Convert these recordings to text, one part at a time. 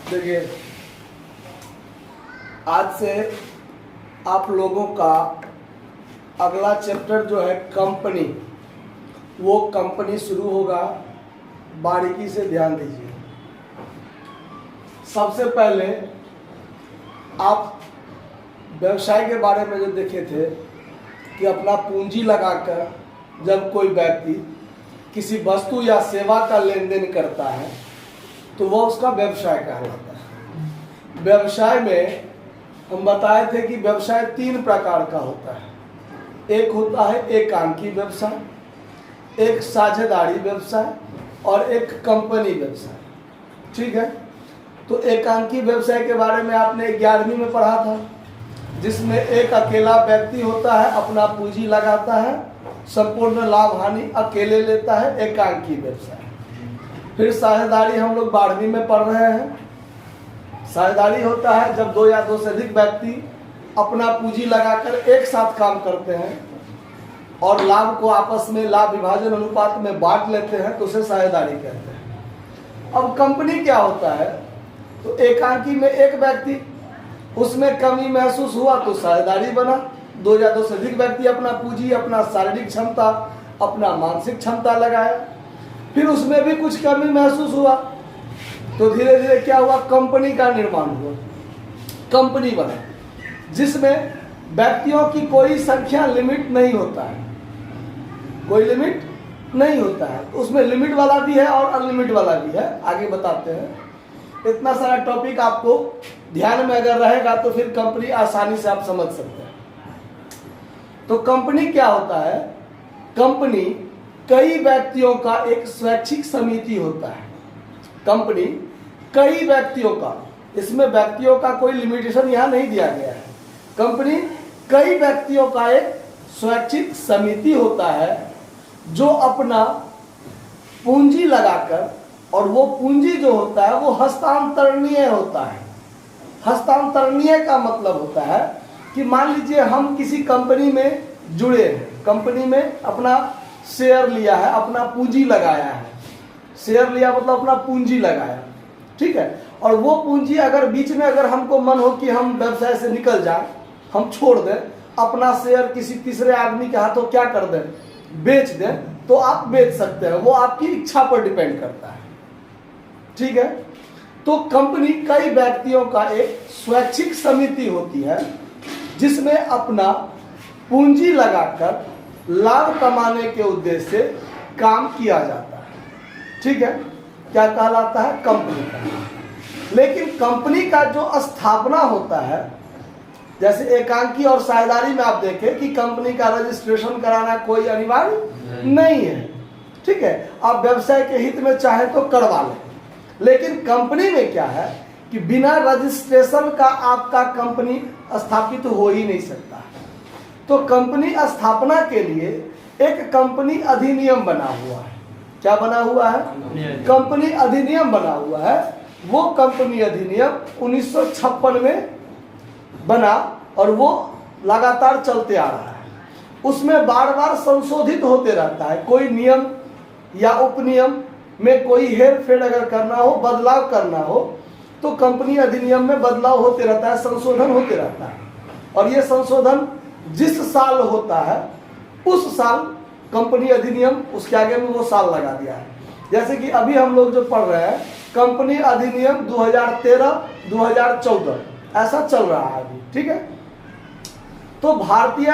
देखिए, आज से आप लोगों का अगला चैप्टर जो है कंपनी, वो कंपनी शुरू होगा। बारीकी से ध्यान दीजिए। सबसे पहले आप व्यवसाय के बारे में जो देखे थे कि अपना पूंजी लगाकर जब कोई व्यक्ति किसी वस्तु या सेवा का लेन देन करता है तो वह उसका व्यवसाय कहलाता है। व्यवसाय में हम बताए थे कि व्यवसाय 3 प्रकार का होता है। एक होता है एकांकी व्यवसाय, एक साझेदारी व्यवसाय और एक कंपनी व्यवसाय। ठीक है, तो एकांकी व्यवसाय के बारे में आपने 11वीं में पढ़ा था, जिसमें एक अकेला व्यक्ति होता है, अपना पूंजी लगाता है, संपूर्ण लाभ हानि अकेले लेता है, एकांकी व्यवसाय। फिर साझेदारी हम लोग 12वीं में पढ़ रहे हैं। साझेदारी होता है जब 2 या 2 से अधिक व्यक्ति अपना पूंजी लगाकर एक साथ काम करते हैं और लाभ को आपस में लाभ विभाजन अनुपात में बांट लेते हैं, तो उसे साझेदारी कहते हैं। अब कंपनी क्या होता है, तो एकांकी में एक व्यक्ति, उसमें कमी महसूस हुआ तो साझेदारी बना। 2 या 2 से अधिक व्यक्ति अपना पूंजी, अपना शारीरिक क्षमता, अपना मानसिक क्षमता लगाया, फिर उसमें भी कुछ कमी महसूस हुआ तो धीरे धीरे क्या हुआ, कंपनी का निर्माण हुआ, कंपनी बना, जिसमें व्यक्तियों की कोई संख्या लिमिट नहीं होता है, कोई लिमिट नहीं होता है। तो उसमें लिमिट वाला भी है और अनलिमिट वाला भी है, आगे बताते हैं। इतना सारा टॉपिक आपको ध्यान में अगर रहेगा तो फिर कंपनी आसानी से आप समझ सकते हैं। तो कंपनी क्या होता है, कंपनी कई व्यक्तियों का एक स्वैच्छिक समिति होता है। कंपनी कई व्यक्तियों का, इसमें व्यक्तियों का कोई लिमिटेशन यहाँ नहीं दिया गया है। कंपनी कई व्यक्तियों का एक स्वैच्छिक समिति होता है जो अपना पूंजी लगाकर, और वो पूंजी जो होता है वो हस्तांतरणीय होता है। हस्तांतरणीय का मतलब होता है कि मान लीजिए हम किसी कंपनी में जुड़े हैं, कंपनी में अपना शेयर लिया है, अपना पूंजी लगाया है। शेयर लिया मतलब अपना पूंजी लगाया, ठीक है। और वो पूंजी अगर बीच में अगर हमको मन हो कि हम व्यवसाय से निकल जाए, हम छोड़ दें, अपना शेयर किसी तीसरे आदमी के हाथों क्या कर दें, बेच दें, तो आप बेच सकते हैं। वो आपकी इच्छा पर डिपेंड करता है, ठीक है। तो कंपनी कई व्यक्तियों का एक स्वैच्छिक समिति होती है जिसमें अपना पूंजी लगाकर लाभ कमाने के उद्देश्य से काम किया जाता है, ठीक है। क्या कहलाता है, कंपनी का। लेकिन कंपनी का जो स्थापना होता है, जैसे एकांकी और साझेदारी में आप देखें कि कंपनी का रजिस्ट्रेशन कराना कोई अनिवार्य नहीं है, ठीक है। आप व्यवसाय के हित में चाहे तो करवा लें। लेकिन कंपनी में क्या है कि बिना रजिस्ट्रेशन का आपका कंपनी स्थापित हो ही नहीं सकता। तो कंपनी स्थापना के लिए एक कंपनी अधिनियम बना हुआ है। क्या बना हुआ है, कंपनी अधिनियम बना हुआ है। वो कंपनी अधिनियम 1956 में बना और वो लगातार चलते आ रहा है। उसमें बार बार संशोधित होते रहता है। कोई नियम या उपनियम में कोई हेर फेर अगर करना हो, बदलाव करना हो, तो कंपनी अधिनियम में बदलाव होते रहता है, संशोधन होते रहता है। और ये संशोधन जिस साल होता है उस साल कंपनी अधिनियम, उसके आगे में वो साल लगा दिया है। जैसे कि अभी हम लोग जो पढ़ रहे हैं कंपनी अधिनियम 2013-2014 ऐसा चल रहा है अभी, ठीक है। तो भारतीय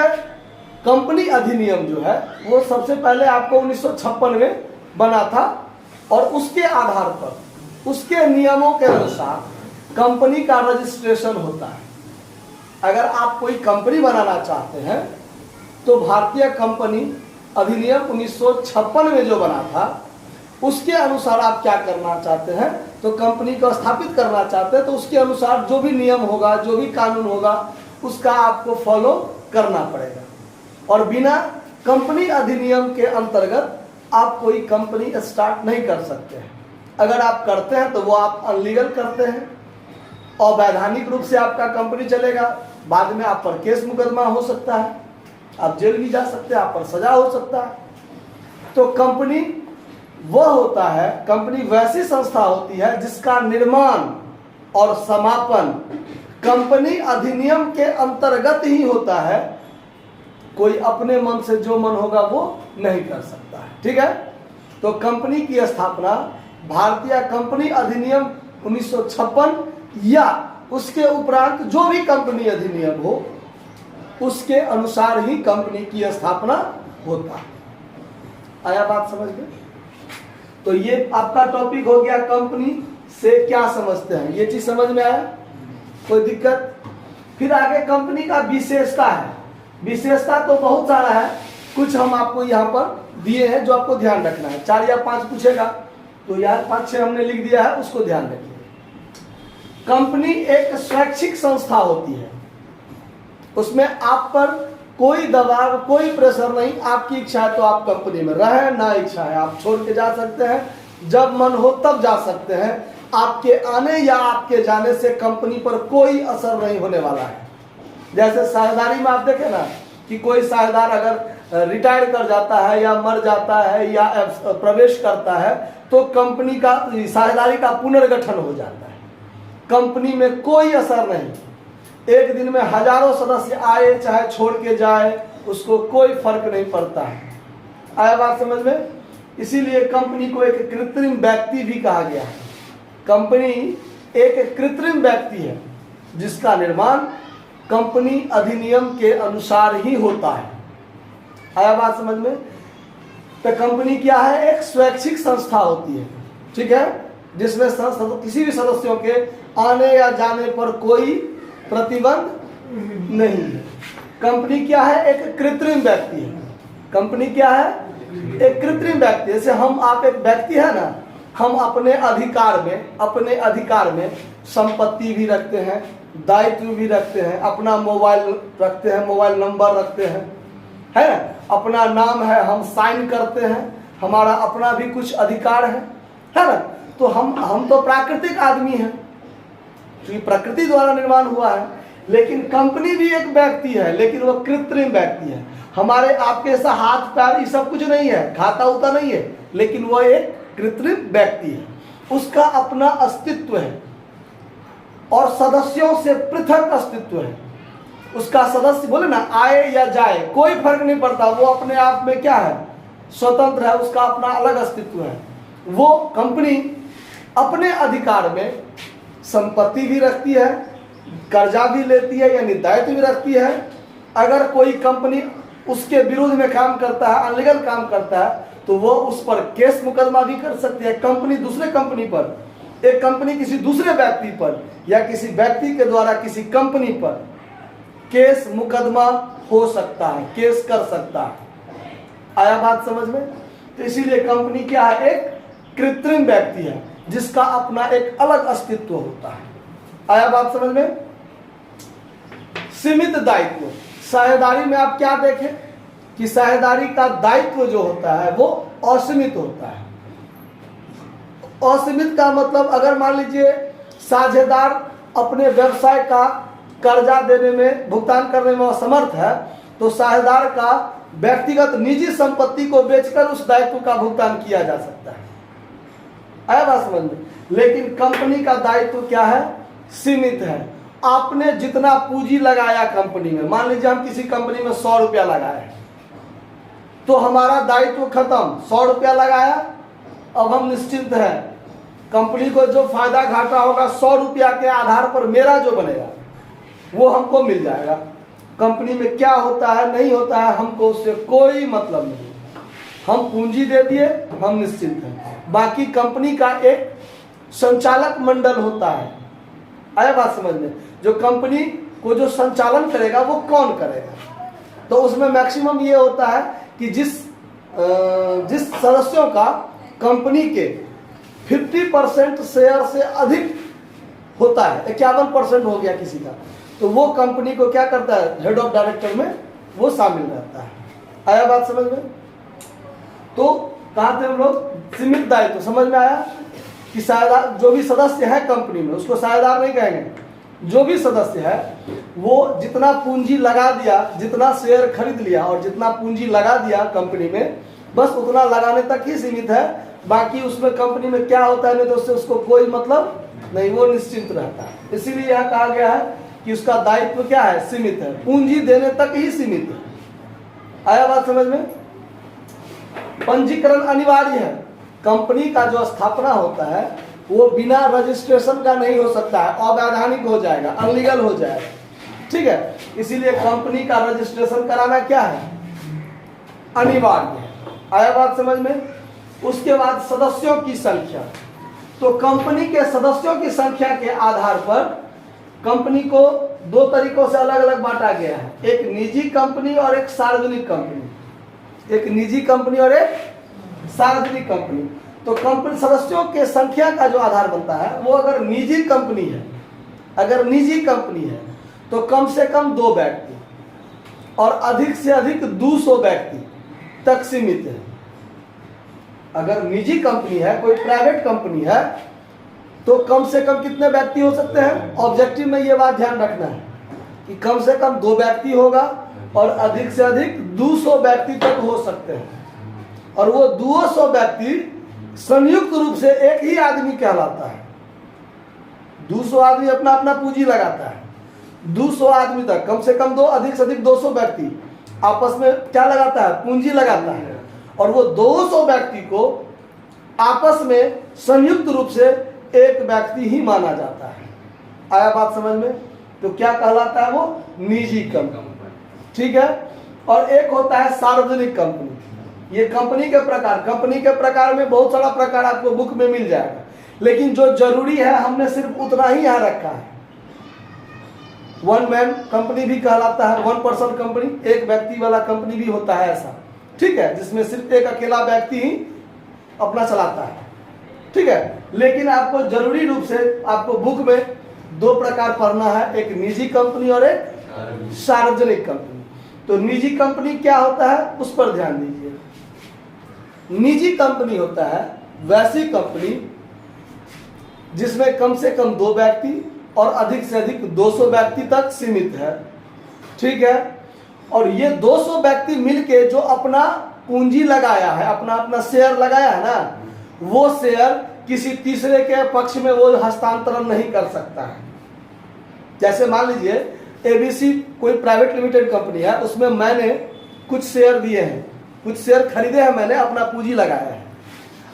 कंपनी अधिनियम जो है वो सबसे पहले आपको 1956 में बना था और उसके आधार पर, उसके नियमों के अनुसार कंपनी का रजिस्ट्रेशन होता है। अगर आप कोई कंपनी बनाना चाहते हैं तो भारतीय कंपनी अधिनियम 1956 में जो बना था उसके अनुसार आप क्या करना चाहते हैं, तो कंपनी को स्थापित करना चाहते हैं तो उसके अनुसार जो भी नियम होगा, जो भी कानून होगा, उसका आपको फॉलो करना पड़ेगा। और बिना कंपनी अधिनियम के अंतर्गत आप कोई कंपनी स्टार्ट नहीं कर सकते हैं। अगर आप करते हैं तो वो आप अनलीगल करते हैं, अवैधानिक रूप से आपका कंपनी चलेगा। बाद में आप पर केस मुकदमा हो सकता है, आप जेल भी जा सकते हैं, आप पर सजा हो सकता है। तो कंपनी वह होता है, कंपनी वैसी संस्था होती है जिसका निर्माण और समापन कंपनी अधिनियम के अंतर्गत ही होता है। कोई अपने मन से जो मन होगा वो नहीं कर सकता है। ठीक है, तो कंपनी की स्थापना भारतीय कंपनी अधिनियम 1956 या उसके उपरांत जो भी कंपनी अधिनियम हो उसके अनुसार ही कंपनी की स्थापना होता है। आया बात समझ में? तो ये आपका टॉपिक हो गया कंपनी से क्या समझते हैं, ये चीज समझ में आया? कोई दिक्कत? फिर आगे कंपनी का विशेषता है। विशेषता तो बहुत सारा है, कुछ हम आपको यहाँ पर दिए हैं जो आपको ध्यान रखना है। 4 या 5 पूछेगा तो यार 5-6 हमने लिख दिया है, उसको ध्यान रखिए। कंपनी एक स्वैच्छिक संस्था होती है, उसमें आप पर कोई दबाव कोई प्रेशर नहीं। आपकी इच्छा है तो आप कंपनी में रहें, ना इच्छा है आप छोड़ के जा सकते हैं, जब मन हो तब जा सकते हैं। आपके आने या आपके जाने से कंपनी पर कोई असर नहीं होने वाला है। जैसे साझेदारी में आप देखें ना कि कोई साझेदार अगर रिटायर कर जाता है या मर जाता है या प्रवेश करता है तो कंपनी का साझेदारी का पुनर्गठन हो जाता है। कंपनी में कोई असर नहीं। एक दिन में हजारों सदस्य आए चाहे छोड़ के जाए, उसको कोई फर्क नहीं पड़ता है। आया बात समझ में? इसीलिए कंपनी को एक कृत्रिम व्यक्ति भी कहा गया है। कंपनी एक कृत्रिम व्यक्ति है जिसका निर्माण कंपनी अधिनियम के अनुसार ही होता है। आया बात समझ में? तो कंपनी क्या है? एक स्वैच्छिक संस्था होती है, ठीक है, जिसमें किसी भी सदस्यों के आने या जाने पर कोई प्रतिबंध नहीं है। कंपनी क्या है? एक कृत्रिम व्यक्ति है। कंपनी क्या है? एक कृत्रिम व्यक्ति। जैसे हम आप एक व्यक्ति है ना, हम अपने अधिकार में संपत्ति भी रखते हैं, दायित्व भी रखते हैं, अपना मोबाइल रखते हैं, मोबाइल नंबर रखते हैं, है ना, अपना नाम है, हम साइन करते हैं, हमारा अपना भी कुछ अधिकार है ना। तो हम तो प्राकृतिक आदमी हैं, क्योंकि प्रकृति द्वारा निर्माण हुआ है। लेकिन कंपनी भी एक व्यक्ति है, लेकिन वो कृत्रिम व्यक्ति है। हमारे आपके ऐसा हाथ पैर ये सब कुछ नहीं है, खाता उता नहीं है, लेकिन वो एक कृत्रिम व्यक्ति है। उसका अपना अस्तित्व है और सदस्यों से पृथक अस्तित्व है। उसका सदस्य बोले ना आए या जाए कोई फर्क नहीं पड़ता, वो अपने आप में क्या है? स्वतंत्र है, उसका अपना अलग अस्तित्व है। वो कंपनी अपने अधिकार में संपत्ति भी रखती है, कर्जा भी लेती है यानी दायित्व भी रखती है। अगर कोई कंपनी उसके विरुद्ध में काम करता है, अनलीगल काम करता है, तो वो उस पर केस मुकदमा भी कर सकती है। कंपनी दूसरे कंपनी पर, एक कंपनी किसी दूसरे व्यक्ति पर या किसी व्यक्ति के द्वारा किसी कंपनी पर केस मुकदमा हो सकता है, केस कर सकता है। आया बात समझ में? तो इसीलिए कंपनी क्या है? एक कृत्रिम व्यक्ति है जिसका अपना एक अलग अस्तित्व होता है। आया बात समझ में? सीमित दायित्व। साझेदारी में आप क्या देखें कि साझेदारी का दायित्व जो होता है वो असीमित होता है। असीमित का मतलब अगर मान लीजिए साझेदार अपने व्यवसाय का कर्जा देने में, भुगतान करने में असमर्थ है, तो साझेदार का व्यक्तिगत निजी संपत्ति को बेचकर उस दायित्व का भुगतान किया जा सकता है। आया बात समझ में? लेकिन कंपनी का दायित्व क्या है? सीमित है। आपने जितना पूंजी लगाया कंपनी में, मान लीजिए हम किसी कंपनी में 100 रुपया लगाए तो हमारा दायित्व खत्म। 100 रुपया लगाया, अब हम निश्चिंत हैं। कंपनी को जो फायदा घाटा होगा 100 रुपया के आधार पर मेरा जो बनेगा वो हमको मिल जाएगा। कंपनी में क्या होता है नहीं होता है हमको उससे कोई मतलब नहीं। हम पूंजी दे दिए, हम निश्चिंत हैं। बाकी कंपनी का एक संचालक मंडल होता है। आया बात समझ में? जो कंपनी को जो संचालन करेगा वो कौन करेगा? तो उसमें मैक्सिमम ये होता है कि जिस सदस्यों का कंपनी के 50% शेयर से अधिक होता है, 51% हो गया किसी का, तो वो कंपनी को क्या करता है? हेड ऑफ डायरेक्टर में वो शामिल रहता है। आया बात समझ में? तो कहा थे हम लोग? सीमित दायित्व। समझ में आया कि साझेदार जो भी सदस्य है कंपनी में, उसको साझेदार नहीं कहेंगे, जो भी सदस्य है वो जितना पूंजी लगा दिया, जितना शेयर खरीद लिया और जितना पूंजी लगा दिया कंपनी में, बस उतना लगाने तक ही सीमित है। बाकी उसमें कंपनी में क्या होता है नहीं तो उससे उसको कोई मतलब नहीं, वो निश्चिंत रहता है। इसीलिए यह कहा गया है कि उसका दायित्व क्या है, सीमित है, पूंजी देने तक ही सीमित है। आया बात समझ में? पंजीकरण अनिवार्य है। कंपनी का जो स्थापना होता है वो बिना रजिस्ट्रेशन का नहीं हो सकता है, अवैधानिक हो जाएगा, अनलीगल हो जाएगा। ठीक है, इसीलिए कंपनी का रजिस्ट्रेशन कराना क्या है, अनिवार्य है। आया बात समझ में? उसके बाद सदस्यों की संख्या। तो कंपनी के सदस्यों की संख्या के आधार पर कंपनी को दो तरीकों से अलग अलग बांटा गया है, एक निजी कंपनी और एक सार्वजनिक कंपनी। एक निजी कंपनी और एक सार्वजनिक कंपनी। तो कंपनी सदस्यों के संख्या का जो आधार बनता है वो अगर निजी कंपनी है, अगर निजी कंपनी है तो कम से कम 2 व्यक्ति और अधिक से अधिक 200 व्यक्ति तक सीमित है। अगर निजी कंपनी है, कोई प्राइवेट कंपनी है, तो कम से कम कितने व्यक्ति हो सकते हैं? ऑब्जेक्टिव में ये बात ध्यान रखना है कि कम से कम 2 व्यक्ति होगा और अधिक से अधिक 200 व्यक्ति तक हो सकते हैं। और वो 200 व्यक्ति संयुक्त रूप से एक ही आदमी कहलाता है। 200 आदमी अपना अपना पूंजी लगाता है। 200 आदमी तक, कम से कम 2, अधिक से अधिक 200 व्यक्ति आपस में क्या लगाता है, पूंजी लगाता है। और वो 200 व्यक्ति को आपस में संयुक्त रूप से एक व्यक्ति ही माना जाता है। आया बात समझ में? तो क्या कहलाता है वो, निजी कंपनी। ठीक है। और एक होता है सार्वजनिक कंपनी। ये कंपनी के प्रकार में बहुत सारा प्रकार आपको बुक में मिल जाएगा, लेकिन जो जरूरी है हमने सिर्फ उतना ही यहाँ रखा है। 1 मैन कंपनी भी कहलाता है, 1 पर्सन कंपनी, एक व्यक्ति वाला कंपनी भी होता है ऐसा। ठीक है, जिसमें सिर्फ एक अकेला व्यक्ति ही अपना चलाता है। ठीक है, लेकिन आपको जरूरी रूप से आपको बुक में 2 प्रकार पढ़ना है, एक निजी कंपनी और एक सार्वजनिक कंपनी। तो निजी कंपनी क्या होता है उस पर ध्यान दीजिए। निजी कंपनी होता है वैसी कंपनी जिसमें कम से कम 2 व्यक्ति और अधिक से अधिक 200 व्यक्ति तक सीमित है। ठीक है, और ये 200 व्यक्ति मिलके जो अपना पूंजी लगाया है, अपना अपना शेयर लगाया है ना, वो शेयर किसी तीसरे के पक्ष में वो हस्तांतरण नहीं कर सकता है। जैसे मान लीजिए एबीसी कोई प्राइवेट लिमिटेड कंपनी है, उसमें मैंने कुछ शेयर दिए हैं, कुछ शेयर खरीदे हैं, मैंने अपना पूंजी लगाया है।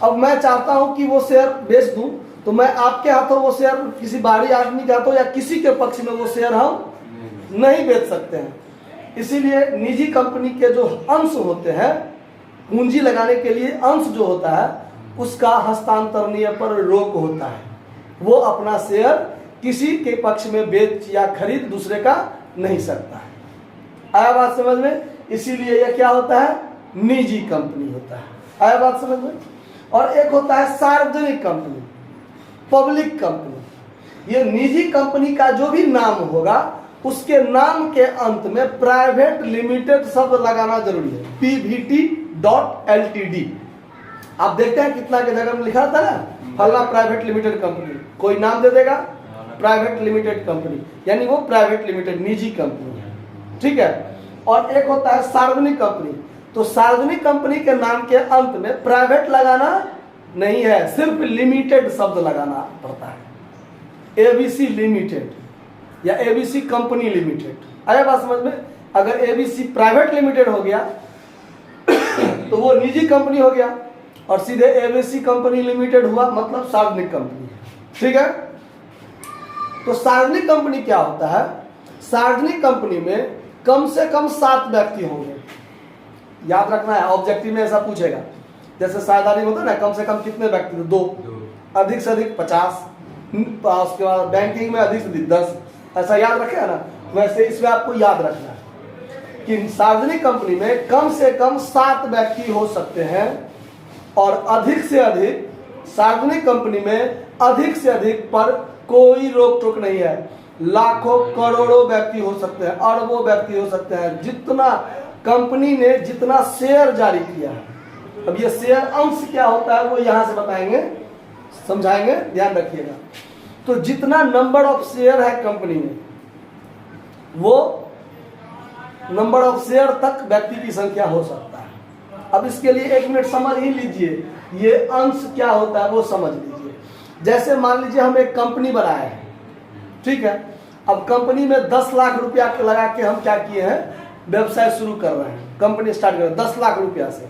अब मैं चाहता हूं कि वो शेयर बेच दूं, तो मैं आपके हाथों वो शेयर किसी बाहरी आदमी के हाथों या किसी के पक्ष में वो शेयर हम नहीं बेच सकते हैं। इसीलिए निजी कंपनी के जो अंश होते हैं, पूंजी लगाने के लिए अंश जो होता है, उसका हस्तांतरणीय पर रोक होता है। वो अपना शेयर किसी के पक्ष में बेच या खरीद दूसरे का नहीं सकता है। आया बात समझ में? इसीलिए यह क्या होता है, निजी कंपनी होता है। आया बात समझ में? और एक होता है सार्वजनिक कंपनी, पब्लिक कंपनी। ये निजी कंपनी का जो भी नाम होगा उसके नाम के अंत में प्राइवेट लिमिटेड शब्द लगाना जरूरी है, PVT.LTD। आप देखते हैं कितना के जगह में लिखा था ना, फला प्राइवेट लिमिटेड कंपनी, कोई नाम दे देगा प्राइवेट लिमिटेड कंपनी, यानी वो प्राइवेट लिमिटेड निजी कंपनी है। ठीक है। और एक होता है सार्वजनिक कंपनी। तो सार्वजनिक कंपनी के नाम के अंत में प्राइवेट लगाना नहीं है, सिर्फ लिमिटेड शब्द लगाना पड़ता है। एबीसी लिमिटेड या एबीसी कंपनी लिमिटेड। आया बात समझ में? अगर एबीसी प्राइवेट लिमिटेड हो गया तो वो निजी कंपनी हो गया, और सीधे एबीसी कंपनी लिमिटेड हुआ, मतलब सार्वजनिक कंपनी है। ठीक है। तो सार्वजनिक कंपनी क्या होता है, सार्वजनिक कंपनी में कम से कम 7 व्यक्ति होंगे। याद रखना है, ऑब्जेक्टिव में ऐसा पूछेगा। जैसे साझेदारी होता है ना, कम से कम कितने व्यक्ति, 2, अधिक से अधिक 50, उसके बाद बैंकिंग में अधिक से अधिक 10, ऐसा याद रखेगा ना। वैसे इसमें आपको याद रखना है कि सार्वजनिक कंपनी में कम से कम 7 व्यक्ति हो सकते हैं, और अधिक से अधिक सार्वजनिक कंपनी में अधिक से अधिक पर कोई रोक टोक नहीं है। लाखों करोड़ों व्यक्ति हो सकते हैं, अरबों व्यक्ति हो सकते हैं, जितना कंपनी ने जितना शेयर जारी किया है। अब ये शेयर अंश क्या होता है वो यहां से बताएंगे, समझाएंगे, ध्यान रखिएगा। तो जितना नंबर ऑफ शेयर है कंपनी में, वो नंबर ऑफ शेयर तक व्यक्ति की संख्या हो सकता है। अब इसके लिए 1 मिनट समझ ही लीजिए, ये अंश क्या होता है वो समझ लीजिए। जैसे मान लीजिए हम एक कंपनी बनाए हैं, ठीक है। अब कंपनी में 10 लाख रुपया लगा के हम क्या किए हैं, व्यवसाय शुरू कर रहे हैं, कंपनी स्टार्ट कर रहे हैं 10 लाख रुपया से।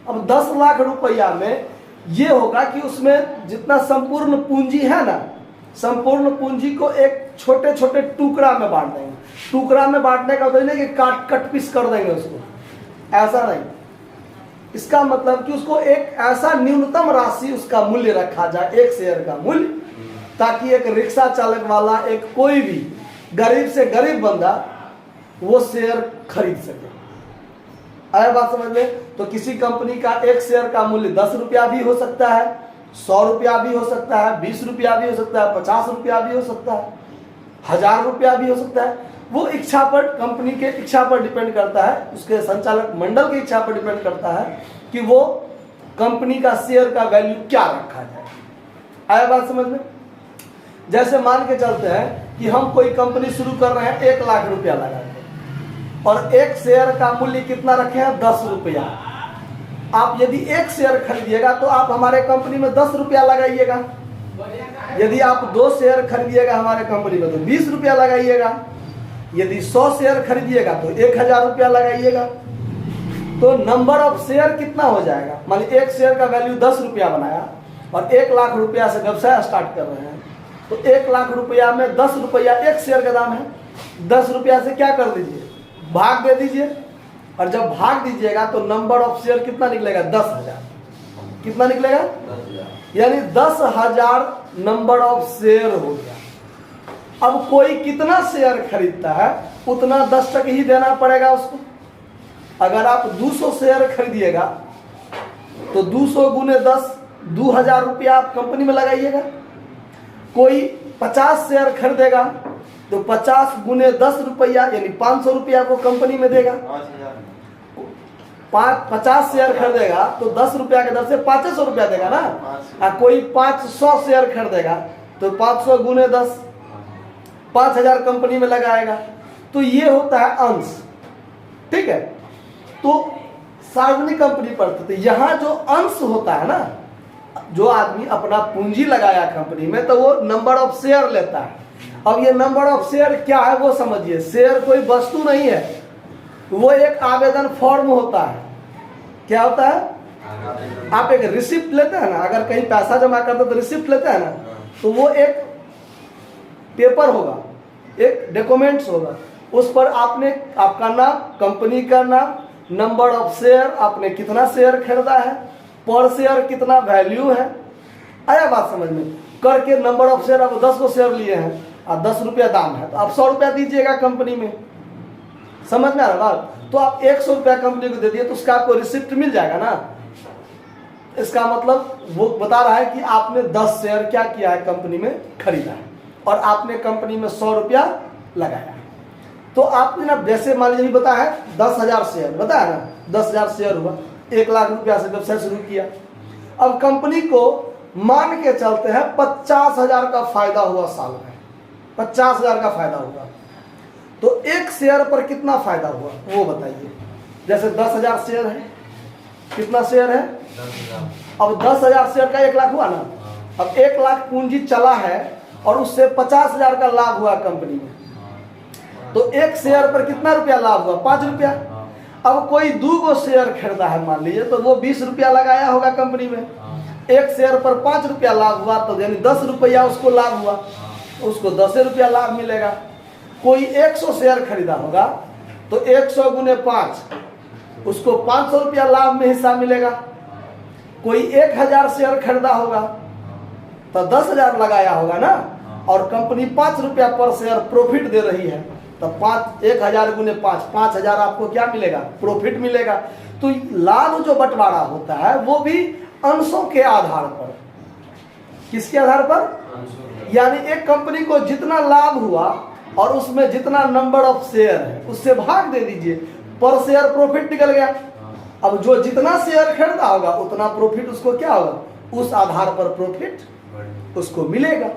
अब 10 लाख रुपया में ये होगा कि उसमें जितना संपूर्ण पूंजी है ना, संपूर्ण पूंजी को एक छोटे छोटे टुकड़ा में बांट देंगे। टुकड़ा में बांटने का मतलब नहीं कि कट पीस कर देंगे उसको, ऐसा नहीं। इसका मतलब कि उसको एक ऐसा न्यूनतम राशि उसका मूल्य रखा जाए, एक शेयर का मूल्य, ताकि एक रिक्शा चालक वाला, एक कोई भी गरीब से गरीब बंदा वो शेयर खरीद सके। आया बात समझ में? तो किसी कंपनी का एक शेयर का मूल्य 10 रुपया भी हो सकता है, 100 रुपया भी हो सकता है, 20 रुपया भी हो सकता है, 50 रुपया भी हो सकता है, 1000 रुपया भी हो सकता है। वो इच्छा पर, कंपनी के इच्छा पर डिपेंड करता है, उसके संचालक मंडल की इच्छा पर डिपेंड करता है कि वो कंपनी का शेयर का वैल्यू क्या रखा जाए। आया बात समझ में? जैसे मान के चलते हैं कि हम कोई कंपनी शुरू कर रहे हैं 1 लाख रुपया लगा के, और एक शेयर का मूल्य कितना रखे हैं, 10 रुपया। आप यदि एक शेयर खरीदिएगा तो आप हमारे कंपनी में 10 रुपया लगाइएगा। यदि आप 2 शेयर खरीदिएगा हमारे कंपनी में तो 20 रुपया लगाइएगा। यदि 100 शेयर खरीदिएगा तो 1000 रुपया लगाइएगा। तो नंबर ऑफ शेयर कितना हो जाएगा? मान लीजिए एक शेयर का वैल्यू 10 रुपया बनाया और 1 लाख रुपया से व्यवसाय स्टार्ट कर रहे हैं, तो 1 लाख रुपया में 10 रुपया एक शेयर का दाम है। 10 रुपया से क्या कर दीजिए, भाग दे दीजिए, और जब भाग दीजिएगा तो नंबर ऑफ शेयर कितना निकलेगा, 10,000। कितना निकलेगा? 10,000। यानी 10,000 नंबर ऑफ शेयर हो गया। अब कोई कितना शेयर खरीदता है उतना 10% ही देना पड़ेगा उसको। अगर आप 200 शेयर खरीदिएगा तो 200 गुने 10, 2,000 रुपया आप कंपनी में लगाइएगा। कोई 50 शेयर खरीदेगा तो 50 गुने 10 रुपया यानी 500 रुपया को कंपनी में देगा। 50 शेयर खरीदेगा तो 10 रुपया के दर से 500 रुपया देगा ना। और कोई 500 शेयर खरीदेगा तो 500 गुने 10, 5,000 कंपनी में लगाएगा। तो ये होता है अंश, ठीक है। तो सार्वजनिक कंपनी पड़ती, तो यहाँ जो अंश होता है ना, जो आदमी अपना पूंजी लगाया कंपनी में तो वो नंबर ऑफ शेयर लेता है। अब ये नंबर ऑफ शेयर क्या है वो समझिए। शेयर कोई वस्तु नहीं है, वो एक आवेदन फॉर्म होता है। क्या होता है? आप एक रिसिप्ट लेते हैं ना, अगर कहीं पैसा जमा करते तो रिसिप्ट लेते हैं ना, तो वो एक पेपर होगा, एक डॉक्यूमेंट्स होगा। उस पर आपने आपका नाम, कंपनी का नाम, नंबर ऑफ शेयर, आपने कितना शेयर खरीदा है, पर शेयर कितना वैल्यू है। आया बात समझ में? करके नंबर ऑफ शेयर, आप 10 को शेयर लिए हैं और 10 रुपया दाम है तो आप 100 रुपया दीजिएगा कंपनी में। समझ में आ रहा बात? तो आप 100 रुपया कंपनी को दे दिए तो उसका आपको रिसिप्ट मिल जाएगा ना। इसका मतलब वो बता रहा है कि आपने 10 शेयर क्या किया है, कंपनी में खरीदा है, और आपने कंपनी में 100 रुपया लगाया। तो आपने ना, जैसे मान लीजिए बताया है 10,000 शेयर, बताया ना 10,000 शेयर हुआ, 1 लाख रुपया से व्यवसाय शुरू किया। अब कंपनी को मान के चलते हैं 50,000 का फायदा हुआ साल में, 50,000 का फायदा हुआ, तो एक शेयर पर कितना फायदा हुआ वो बताइए। जैसे 10,000 शेयर है, कितना शेयर है? 10,000। अब 10,000 शेयर का 1 लाख हुआ ना। अब 1 लाख पूंजी चला है और उससे 50,000 का लाभ हुआ कंपनी में, तो एक शेयर पर कितना रुपया लाभ हुआ? 5 रुपया। अब कोई 2 शेयर खरीदा है मान लीजिए, तो वो 20 रुपया लगाया होगा कंपनी में। एक शेयर पर 5 रुपया लाभ हुआ, तो यानी 10 रुपया उसको लाभ हुआ, उसको 10 रुपया लाभ मिलेगा। कोई 100 शेयर खरीदा होगा तो 100 गुने 5, उसको 500 रुपया लाभ में हिस्सा मिलेगा। कोई 1000 शेयर खरीदा होगा तो 10,000 लगाया होगा ना, और कंपनी 5 रुपया पर शेयर प्रॉफिट दे रही है, तो 1000 गुने 5, 5000 आपको क्या मिलेगा? प्रॉफिट मिलेगा। तो लाभ जो बंटवारा होता है वो भी अंशों के आधार पर। किसके आधार पर? यानी एक कंपनी को जितना लाभ हुआ और उसमें जितना नंबर ऑफ शेयर है उससे भाग दे दीजिए, पर शेयर प्रॉफिट निकल गया। अब जो जितना शेयर खरीदा होगा उतना प्रॉफिट उसको क्या होगा, उस आधार पर प्रॉफिट उसको मिलेगा।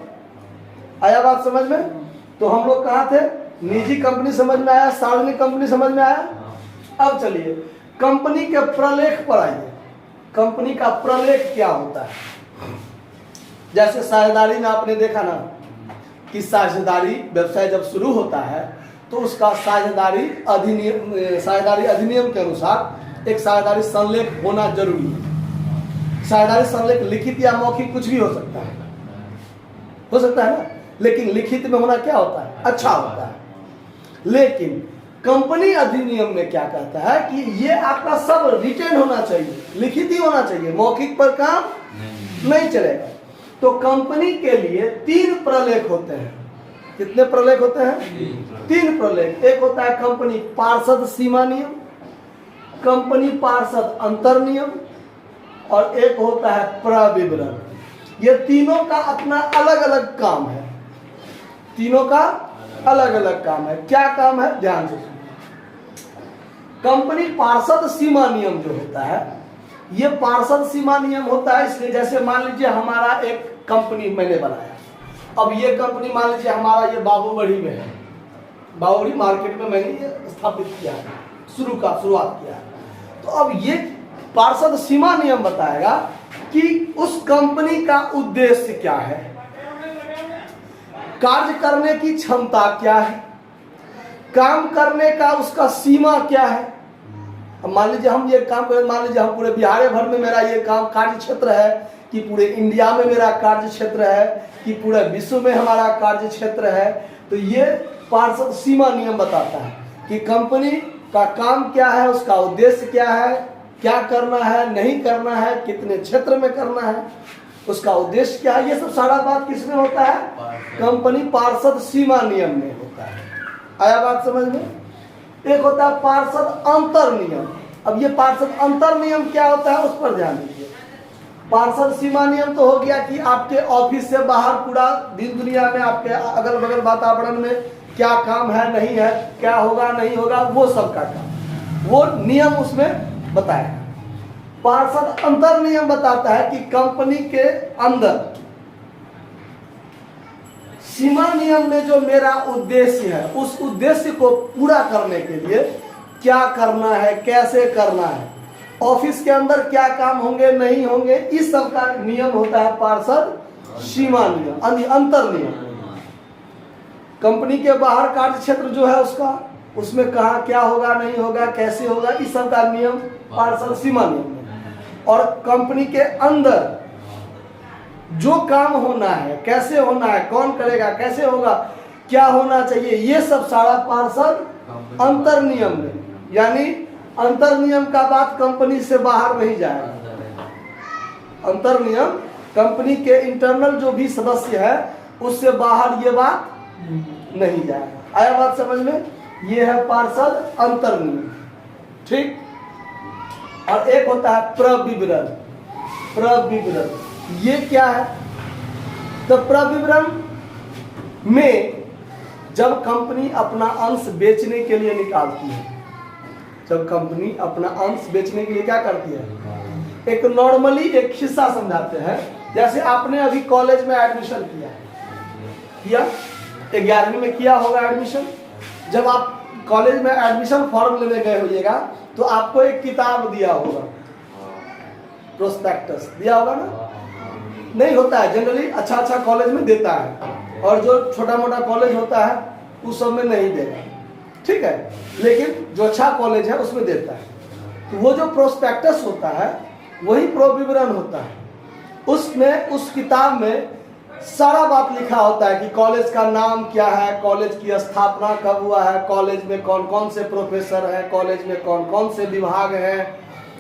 आया बात समझ में? तो हम लोग कहाँ थे? निजी कंपनी समझ में आया, सार्वजनिक कंपनी समझ में आया। अब चलिए कंपनी के प्रलेख पर आइए। कंपनी का प्रलेख क्या होता है? जैसे साझेदारी में आपने देखा ना कि साझेदारी व्यवसाय जब शुरू होता है तो उसका साझेदारी अधिनियम के अनुसार एक साझेदारी संलेख होना जरूरी है। साझेदारी संलेख लिखित या मौखिक कुछ भी हो सकता है ना, लेकिन लिखित में होना क्या होता है, अच्छा होता है। लेकिन कंपनी अधिनियम में क्या कहता है कि ये आपका सब रिटेन होना चाहिए, लिखित ही होना चाहिए, मौखिक पर काम नहीं चलेगा। तो कंपनी के लिए 3 प्रलेख होते हैं। कितने प्रलेख होते हैं? 3 प्रलेख। एक होता है कंपनी पार्षद सीमा नियम, कंपनी पार्षद अंतर नियम, और एक होता है प्रविवरण। ये तीनों का अपना अलग अलग काम है। तीनों का अलग अलग काम है। क्या काम है, ध्यान से सुनिए। कंपनी पार्षद सीमा नियम जो होता है, ये पार्षद सीमा नियम होता है इसलिए जैसे मान लीजिए हमारा एक कंपनी मैंने बनाया, अब ये कंपनी मान लीजिए हमारा ये बाबूगढ़ी में है, बाबूगढ़ी मार्केट में मैंने ये स्थापित किया है, शुरुआत किया है। तो अब ये पार्षद सीमा नियम बताएगा कि उस कंपनी का उद्देश्य क्या है, कार्य करने की क्षमता क्या है, काम करने का उसका सीमा क्या है। अब मान लीजिए हम ये काम करें, मान लीजिए हम पूरे बिहार भर में मेरा ये काम कार्य क्षेत्र है, कि पूरे इंडिया में मेरा कार्य क्षेत्र है, कि पूरे विश्व में हमारा कार्य क्षेत्र है। तो ये पार्षद सीमा नियम बताता है कि कंपनी का काम क्या है, उसका उद्देश्य क्या है, क्या करना है, नहीं करना है, कितने क्षेत्र में करना है, उसका उद्देश्य क्या है। ये सब सारा बात किसमें होता है, कंपनी पार्षद सीमा नियम में होता है। आया बात समझ में। एक होता है पार्षद अंतर नियम। अब ये पार्षद अंतर नियम क्या होता है उस पर ध्यान दीजिए। पार्षद सीमा नियम तो हो गया कि आपके ऑफिस से बाहर पूरा दिन दुनिया में आपके अगल बगल वातावरण में क्या काम है, नहीं है, क्या होगा नहीं होगा, वो सब का काम, वो नियम उसमें बताएगा। पार्षद अंतर नियम बताता है कि कंपनी के अंदर सीमा नियम में जो मेरा उद्देश्य है, उस उद्देश्य को पूरा करने के लिए क्या करना है, कैसे करना है, ऑफिस के अंदर क्या काम होंगे नहीं होंगे, इस सब का नियम होता है पार्षद सीमा नियम, अंतर नियम। कंपनी के बाहर कार्य क्षेत्र जो है उसका, उसमें कहाँ क्या होगा नहीं होगा, कैसे होगा, इस सब का नियम पार्षद सीमा नियम। और कंपनी के अंदर जो काम होना है, कैसे होना है, कौन करेगा, कैसे होगा, क्या होना चाहिए, ये सब सारा पार्षद अंतर नियम में, यानी अंतर नियम का बात कंपनी से बाहर नहीं जाएगा। अंतर नियम कंपनी के इंटरनल जो भी सदस्य है उससे बाहर ये बात नहीं जाएगा। आया बात समझ में। ये है पार्षद अंतर नियम, ठीक। और एक होता है प्रविवरण। प्रविवरण ये क्या है, तो प्रविवरण में जब कंपनी अपना अंश बेचने के लिए निकालती है, जब कंपनी अपना अंश बेचने के लिए क्या करती है, एक नॉर्मली एक हिस्सा समझाते हैं। जैसे आपने अभी कॉलेज में एडमिशन किया 11वीं में किया होगा एडमिशन। जब आप कॉलेज में एडमिशन फॉर्म लेने गए होइएगा तो आपको एक किताब दिया होगा, प्रोस्पेक्टस दिया होगा ना, नहीं होता है जनरली, अच्छा कॉलेज में देता है, और जो छोटा मोटा कॉलेज होता है उस सब में नहीं देगा, ठीक है, लेकिन जो अच्छा कॉलेज है उसमें देता है। तो वो जो प्रोस्पेक्टस होता है वही प्रोविवरण होता है। उसमें उस किताब में सारा बात लिखा होता है कि कॉलेज का नाम क्या है, कॉलेज की स्थापना कब हुआ है, कॉलेज में कौन कौन से प्रोफेसर हैं, कॉलेज में कौन कौन से विभाग हैं,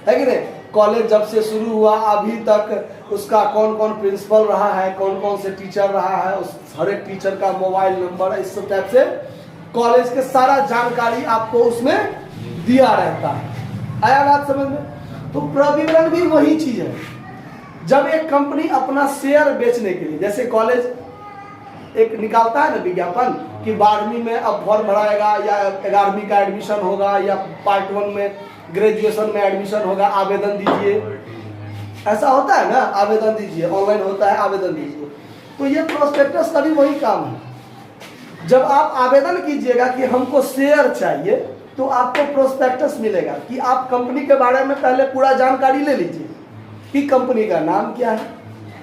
है कि नहीं, कॉलेज जब से शुरू हुआ अभी तक उसका कौन कौन प्रिंसिपल रहा है, कौन कौन से टीचर रहा है, उस हर एक टीचर का मोबाइल नंबर, इस सब टाइप से कॉलेज के सारा जानकारी आपको उसमें दिया रहता है। आया बात समझ में। तो प्रविवरण भी वही चीज है। जब एक कंपनी अपना शेयर बेचने के लिए, जैसे कॉलेज एक निकालता है ना विज्ञापन कि 12वीं में अब फॉर्म भराएगा, या 11वीं का एडमिशन होगा, या पार्ट 1 में ग्रेजुएशन में एडमिशन होगा, आवेदन दीजिए, ऐसा होता है ना, आवेदन दीजिए, ऑनलाइन होता है, आवेदन दीजिए। तो ये प्रोस्पेक्टस का भी वही काम है। जब आप आवेदन कीजिएगा कि हमको शेयर चाहिए, तो आपको प्रोस्पेक्टस मिलेगा कि आप कंपनी के बारे में पहले पूरा जानकारी ले लीजिए कि कंपनी का नाम क्या है,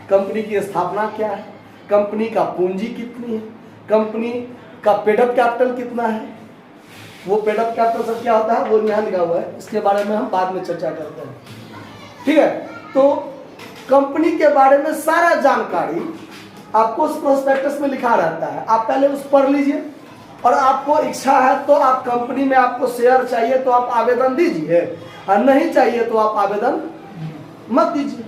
कंपनी की स्थापना क्या है, कंपनी का पूंजी कितनी है, कंपनी का पेड अप कैपिटल कितना है। वो पेड अप कैपिटल सब क्या होता है वो यहाँ लिखा हुआ है, इसके बारे में हम बाद में चर्चा करते हैं। ठीक है, तो कंपनी के बारे में सारा जानकारी आपको उस प्रोस्पेक्टस में लिखा रहता है, आप पहले उस पढ़ लीजिए। और आपको इच्छा है तो आप कंपनी में आपको शेयर चाहिए तो आप आवेदन दीजिए, और नहीं चाहिए तो आप आवेदन मत दीजिए।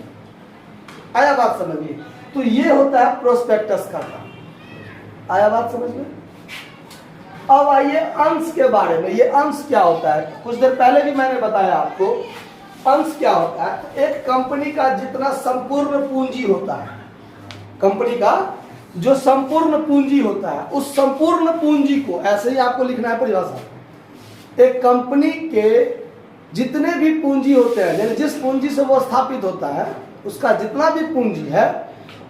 आया बात समझ में? तो ये होता है प्रोस्पेक्टस का काम। आया बात समझ में? अब आइए अंश के बारे में। ये अंश क्या होता है, कुछ देर पहले भी मैंने बताया आपको। अंश क्या होता है, एक कंपनी का जितना संपूर्ण पूंजी होता है, कंपनी का जो संपूर्ण पूंजी होता है, उस संपूर्ण पूंजी को ऐसे ही आपको लिखना है परिभाषा। एक कंपनी के जितने भी पूंजी होते हैं, यानी जिस पूंजी से वो स्थापित होता है, उसका जितना भी पूंजी है,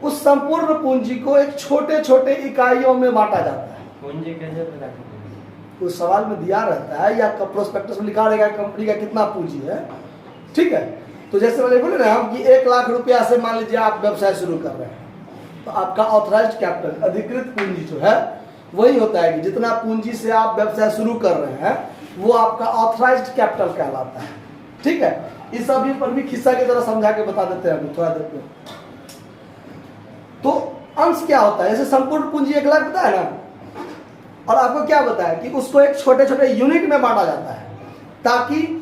उस संपूर्ण पूंजी को एक छोटे छोटे इकाइयों में बांटा जाता है। पूंजी कैसे पता करेंगे? उस सवाल में दिया रहता है या प्रोस्पेक्टस में लिखा रहेगा कंपनी का कितना पूंजी है। ठीक है, तो जैसे मैंने बोले ना हम कि 1 लाख रुपया से मान लीजिए आप व्यवसाय शुरू कर रहे हैं, तो आपका ऑथराइज्ड कैपिटल, अधिकृत पूंजी जो है वही होता है कि जितना पूंजी से आप व्यवसाय शुरू कर रहे हैं वो आपका ऑथराइज्ड कैपिटल कहलाता है। ठीक है, इस सभी पर भी खिस्सा की तरह समझा के बता देते हैं अभी थोड़ा देर में। तो अंश क्या होता है, जैसे संपूर्ण पूंजी 1 लाख होता है ना, और आपको क्या बताया कि उसको एक छोटे छोटे यूनिट में बांटा जाता है, ताकि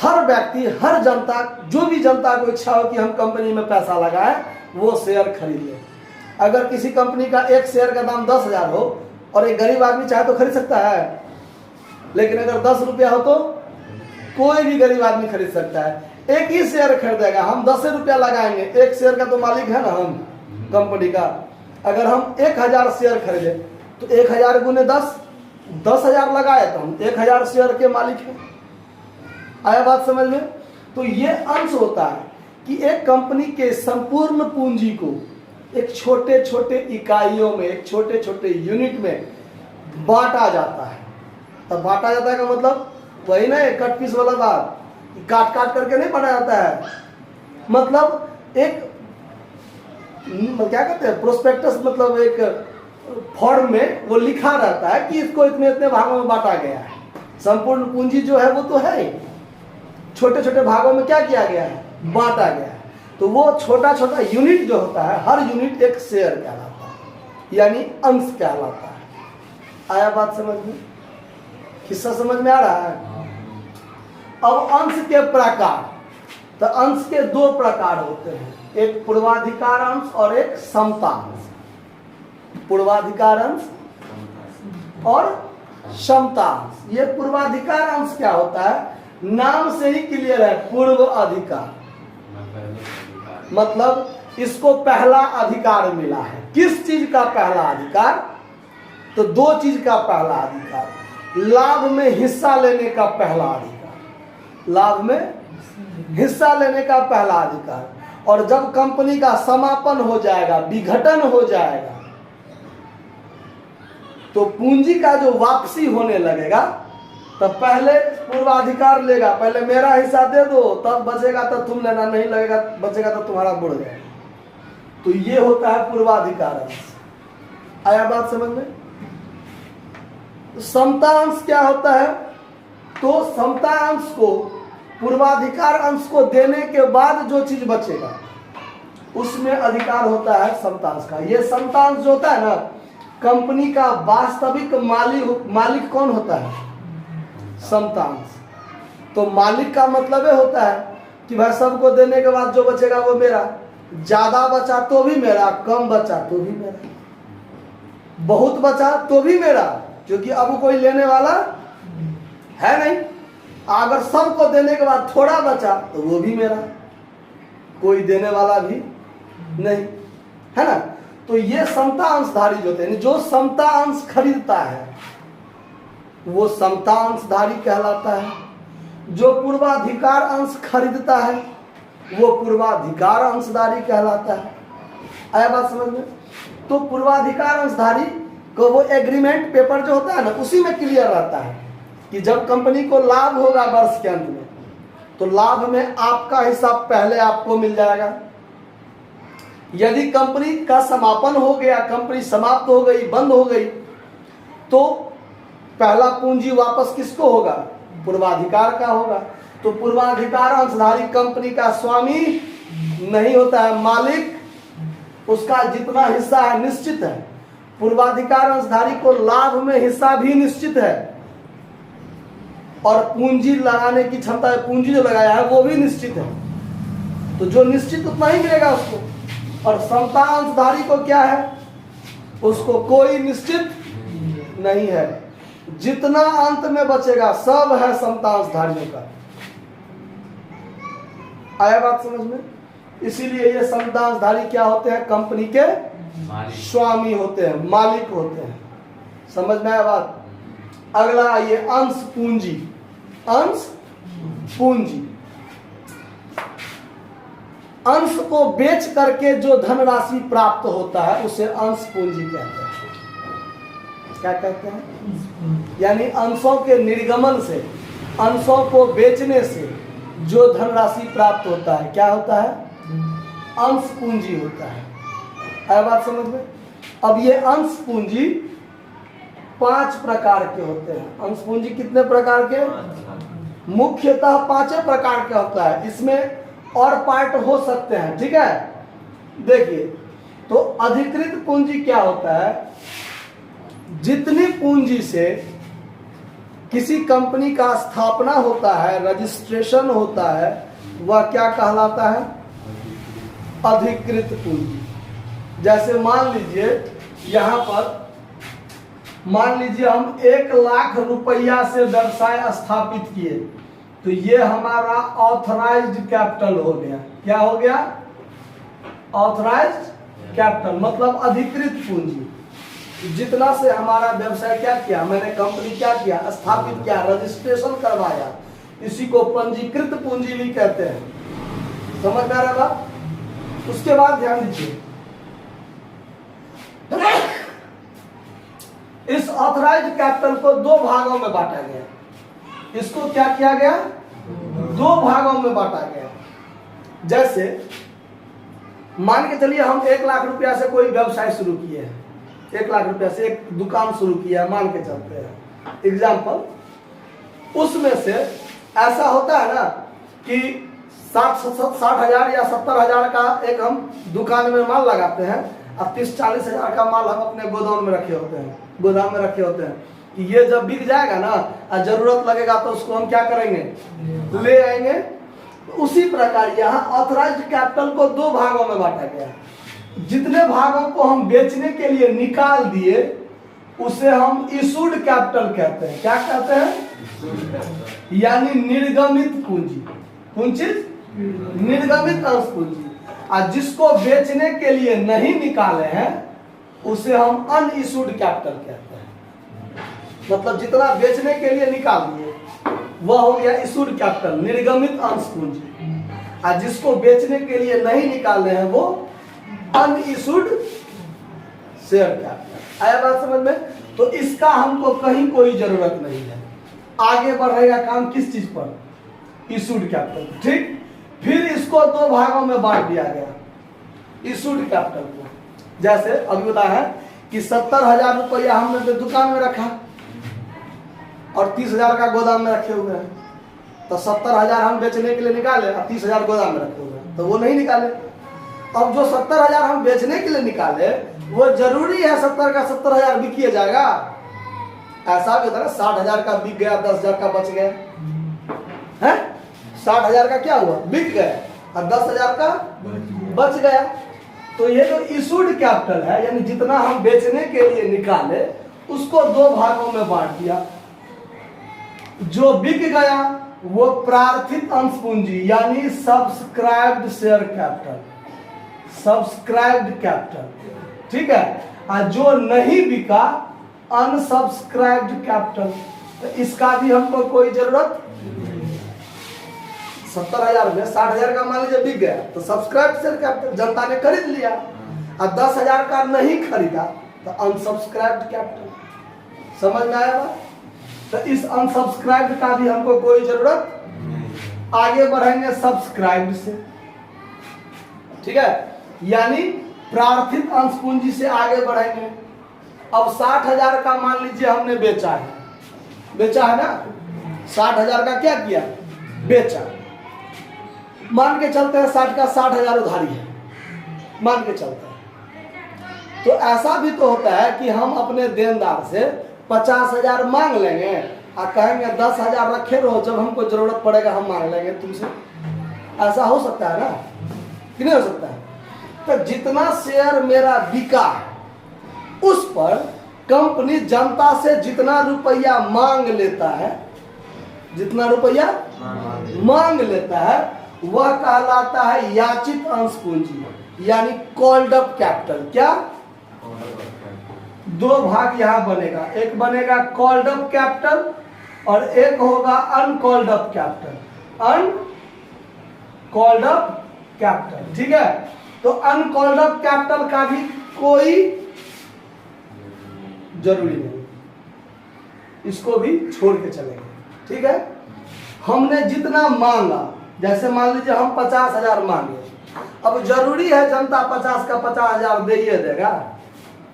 हर व्यक्ति, हर जनता, जो भी जनता को इच्छा हो कि हम कंपनी में पैसा लगाएं, वो शेयर खरीद ले। अगर किसी कंपनी का एक शेयर का दाम 10,000 हो और एक गरीब आदमी चाहे तो खरीद सकता है, लेकिन अगर 10 रुपया हो तो कोई भी गरीब आदमी खरीद सकता है। एक ही शेयर खरीदेगा, हम 10 रुपया लगाएंगे, एक शेयर का तो मालिक है ना हम कंपनी का। अगर हम 1000 शेयर खरीदे तो 1000 गुने 10, 10,000 लगाए तो हम 1000 शेयर के मालिक हैं। आया बात समझ में? तो ये अंश होता है कि एक कंपनी के संपूर्ण पूंजी को एक छोटे छोटे इकाइयों में, एक छोटे छोटे यूनिट में बांटा जाता है। तब बांटा जाता है का मतलब वही ना कट पीस वाला बात, काट काट करके नहीं बांटा जाता है। मतलब एक क्या कहते हैं प्रोस्पेक्टस, मतलब एक फॉर्म में वो लिखा रहता है कि इसको इतने इतने भागों में बांटा गया है। संपूर्ण पूंजी जो है वो तो है, छोटे छोटे भागों में क्या किया गया है, बांटा गया है। तो वो छोटा छोटा यूनिट जो होता है, हर यूनिट एक शेयर कहलाता है, यानी अंश कहलाता है। आया बात समझ में? किस्सा समझ में आ रहा है? अब अंश के प्रकार, तो अंश के 2 प्रकार होते हैं, एक पूर्वाधिकार अंश और एक समता अंश। पूर्वाधिकार अंश और समता अंश। ये पूर्वाधिकार अंश क्या होता है, नाम से ही क्लियर है, पूर्व अधिकार, मतलब इसको पहला अधिकार मिला है। किस चीज का पहला अधिकार, तो 2 चीज का पहला अधिकार, लाभ में हिस्सा लेने का पहला अधिकार, लाभ में हिस्सा लेने का पहला अधिकार। और जब कंपनी का समापन हो जाएगा, विघटन हो जाएगा, तो पूंजी का जो वापसी होने लगेगा, तब पहले पूर्वाधिकार लेगा, पहले मेरा हिस्सा दे दो, तब बचेगा तो तुम लेना, नहीं लगेगा बचेगा तो तुम्हारा बुड़ गया। तो ये होता है पूर्वाधिकार अंश। आया बात समझ में? समता अंश क्या होता है, तो समता अंश को, पूर्वाधिकार अंश को देने के बाद जो चीज बचेगा उसमें अधिकार होता है समता अंश का। ये समता अंश जो होता है ना, कंपनी का वास्तविक मालिक कौन होता है, समता अंश। तो मालिक का मतलब ये होता है कि भाई सबको देने के बाद जो बचेगा वो मेरा, ज्यादा बचा तो भी मेरा, कम बचा तो भी मेरा, बहुत बचा तो भी मेरा, क्योंकि अब कोई लेने वाला है नहीं। अगर सबको देने के बाद थोड़ा बचा तो वो भी मेरा, कोई देने वाला भी नहीं, है ना। तो ये समता अंशधारी जो होते हैं, जो समता अंश खरीदता है वो समता अंशधारी कहलाता है। जो पूर्वाधिकार अंश खरीदता है वो पूर्वाधिकार अंशधारी कहलाता है। आया बात समझ में? तो पूर्वाधिकार अंशधारी को वो एग्रीमेंट पेपर जो होता है ना, उसी में क्लियर रहता है कि जब कंपनी को लाभ होगा वर्ष के अंत में, तो लाभ में आपका हिस्सा पहले आपको मिल जाएगा। यदि कंपनी का समापन हो गया, कंपनी समाप्त हो गई, बंद हो गई, तो पहला पूंजी वापस किसको होगा? पूर्वाधिकार का होगा। तो पूर्वाधिकार अंशधारी कंपनी का स्वामी नहीं होता है, मालिक उसका जितना हिस्सा है निश्चित है। पूर्वाधिकार अंशधारी को लाभ में हिस्सा भी निश्चित है और पूंजी लगाने की क्षमता है, पूंजी जो लगाया है वो भी निश्चित है। तो जो निश्चित उतना ही मिलेगा उसको। और समता अंशधारी को क्या है? उसको कोई निश्चित नहीं है, जितना अंत में बचेगा सब है समता अंशधारियों का। आया बात समझ में? इसीलिए ये समता अंशधारी क्या होते हैं? कंपनी के स्वामी होते हैं, मालिक होते हैं। समझ में आया बात? अगला ये अंश पूंजी। अंश पूंजी, अंश को बेच करके जो धनराशि प्राप्त होता है उसे अंश पूंजी कहते हैं। क्या कहते हैं? यानी अंशों के निर्गमन से, अंशों को बेचने से जो धनराशि प्राप्त होता है क्या होता है? अंश पूंजी होता है। है बात समझ में? अब ये अंश पूंजी 5 प्रकार के होते हैं। अंश पूंजी कितने प्रकार के? मुख्यतः 5 प्रकार के होता है। इसमें और पार्ट हो सकते हैं, ठीक है? देखिए, तो अधिकृत पूंजी क्या होता है? जितनी पूंजी से किसी कंपनी का स्थापना होता है, रजिस्ट्रेशन होता है, वह क्या कहलाता है? अधिकृत पूंजी। जैसे मान लीजिए यहाँ पर, मान लीजिए हम 1 लाख रुपया से व्यवसाय स्थापित किए, तो ये हमारा ऑथराइज्ड कैपिटल हो गया। क्या हो गया? ऑथराइज्ड कैपिटल मतलब अधिकृत पूंजी। जितना से हमारा व्यवसाय क्या किया, मैंने कंपनी क्या किया? स्थापित किया, रजिस्ट्रेशन करवाया, इसी को पंजीकृत पूंजी भी कहते हैं। समझ में आ रहा बात? उसके बाद ध्यान दीजिए, इस ऑथराइज्ड कैपिटल को 2 भागों में बांटा गया। इसको क्या किया गया? 2 भागों में बांटा गया। जैसे मान के चलिए हम 1 लाख रुपया से कोई व्यवसाय शुरू किए हैं, 1 लाख रुपया से एक दुकान शुरू किया, मान के चलते हैं एग्जाम्पल। उसमें से ऐसा होता है ना कि 60 हजार या 70 हजार का एक हम दुकान में माल लगाते हैं, अब 30-40 हजार का माल हम अपने गोदाम में रखे होते हैं, गोदाम में रखे होते हैं कि ये जब बिक जाएगा ना और जरूरत लगेगा तो उसको हम क्या करेंगे? ले आएंगे। उसी प्रकार यहाँ ऑथराइज्ड कैपिटल को 2 भागों में बांटा गया। जितने भागों को हम बेचने के लिए निकाल दिए उसे हम इशूड कैपिटल कहते हैं। क्या कहते हैं? यानी निर्गमित पूंजी। पूंजी निर्गमित अंश पूंजी। और जिसको बेचने के लिए नहीं निकाले हैं उसे हम अनइशूड कैपिटल कहते हैं। मतलब जितना बेचने के लिए निकाल दिए वह हो गया इशूड कैपिटल, निर्गमित अंश पूंजी। और जिसको बेचने के लिए नहीं निकाले हैं वो अनइशूड शेयर कैपिटल। आया बात समझ में? तो इसका हमको कहीं कोई जरूरत नहीं है। आगे बढ़ेगा काम किस चीज पर? Issued capital. ठीक, फिर इसको 2 भागों में बांट दिया गया इशूड कैपिटल को। जैसे अभी बताया है कि 70 हजार रुपया हमने दुकान में रखा और 30 हजार का गोदाम में रखे हुए हैं, तो 70 हजार हम बेचने के लिए निकाले और 30 हजार गोदाम में रखे हुए हैं, तो वो नहीं निकाले। अब जो 70 हजार हम बेचने के लिए निकाले वो जरूरी है 70 का 70 हजार बिकिए जाएगा? ऐसा भी होता है ना, 60 हजार का बिक गया, 10 हजार का बच गया है। 60 हजार का क्या हुआ? बिक गया और 10 हजार का बच गया। तो ये जो इशूड कैपिटल है, यानी जितना हम बेचने के लिए निकाले उसको 2 भागों में बांट दिया। जो बिक गया वो प्रार्थित अंश पूंजी यानी subscribed share capital, subscribed capital. ठीक है। और जो नहीं बिका अनसब्सक्राइब्ड कैपिटल, तो इसका भी हमको कोई जरूरत। 70 हजार में 60 हजार का मान लीजिए बिक गया तो सब्सक्राइब्ड शेयर कैपिटल जनता ने खरीद लिया, और 10 हजार का नहीं खरीदा तो अनसब्सक्राइब्ड कैपिटल। समझ में आया बात? तो इस अनसब्सक्राइब्ड का भी हमको कोई जरूरत। आगे बढ़ेंगे सब्सक्राइब्ड से। ठीक है। यानी प्रार्थित अंश पूंजी से आगे बढ़ेंगे। अब 60,000 का मान लीजिए हमने बेचा है, बेचा है ना, 60,000 का क्या किया, बेचा। मान के चलते हैं 60 का 60,000 उधारी है, मान के चलते हैं। तो ऐसा भी तो होता है कि हम अपने देनदार से 50,000 मांग लेंगे और कहेंगे 10,000 रखे रहो, जब हमको जरूरत पड़ेगा हम मांग लेंगे तुमसे। ऐसा हो सकता है ना, कि नहीं हो सकता है? तो जितना शेयर मेरा बिका उस पर कंपनी जनता से जितना रुपया मांग लेता है, जितना रुपया मांग लेता है, वह कहलाता है याचित अंश पूंजी, यानी कॉल्ड अप कैपिटल। क्या? दो भाग यहां बनेगा, एक बनेगा कॉल्ड अप कैपिटल और एक होगा uncalled up capital. Uncalled up capital, ठीक है। तो अनकॉल्ड अप कैपिटल का भी कोई जरूरी नहीं, इसको भी छोड़ के चलेंगे, ठीक है। हमने जितना मांगा, जैसे मान लीजिए हम 50,000 मांगे, अब जरूरी है जनता 50 का 50,000 दे ही देगा,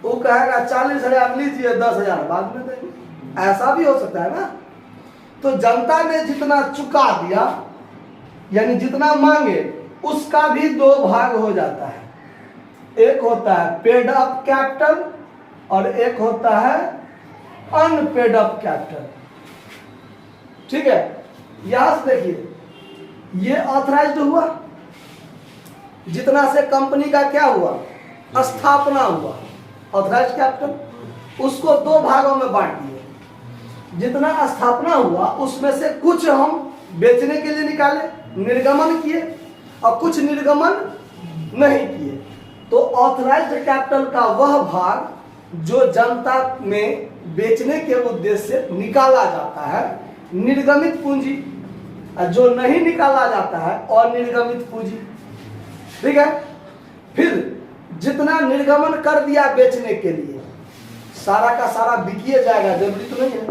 वो कहेगा 40,000 लीजिए, 10,000 बाद में देंगे, ऐसा भी हो सकता है ना। तो जनता ने जितना चुका दिया, यानी जितना मांगे, उसका भी दो भाग हो जाता है। एक होता है पेड अप कैपिटल और एक होता है अनपेड अप कैपिटल, ठीक है। यहां से देखिए, ये ऑथराइज्ड हुआ, जितना से कंपनी का क्या हुआ, स्थापना हुआ, ऑथराइज्ड कैपिटल। उसको दो भागों में बांट दिए, जितना स्थापना हुआ उसमें से कुछ हम बेचने के लिए निकाले, निर्गमन किए, और कुछ निर्गमन नहीं किए। तो ऑथराइज्ड कैपिटल का वह भाग जो जनता में बेचने के उद्देश्य से निकाला जाता है, निर्गमित पूंजी, और जो नहीं निकाला जाता है अनिर्गमित पूंजी, ठीक है। फिर जितना निर्गमन कर दिया बेचने के लिए, सारा का सारा बिकिए जाएगा, जरूरी तो नहीं है।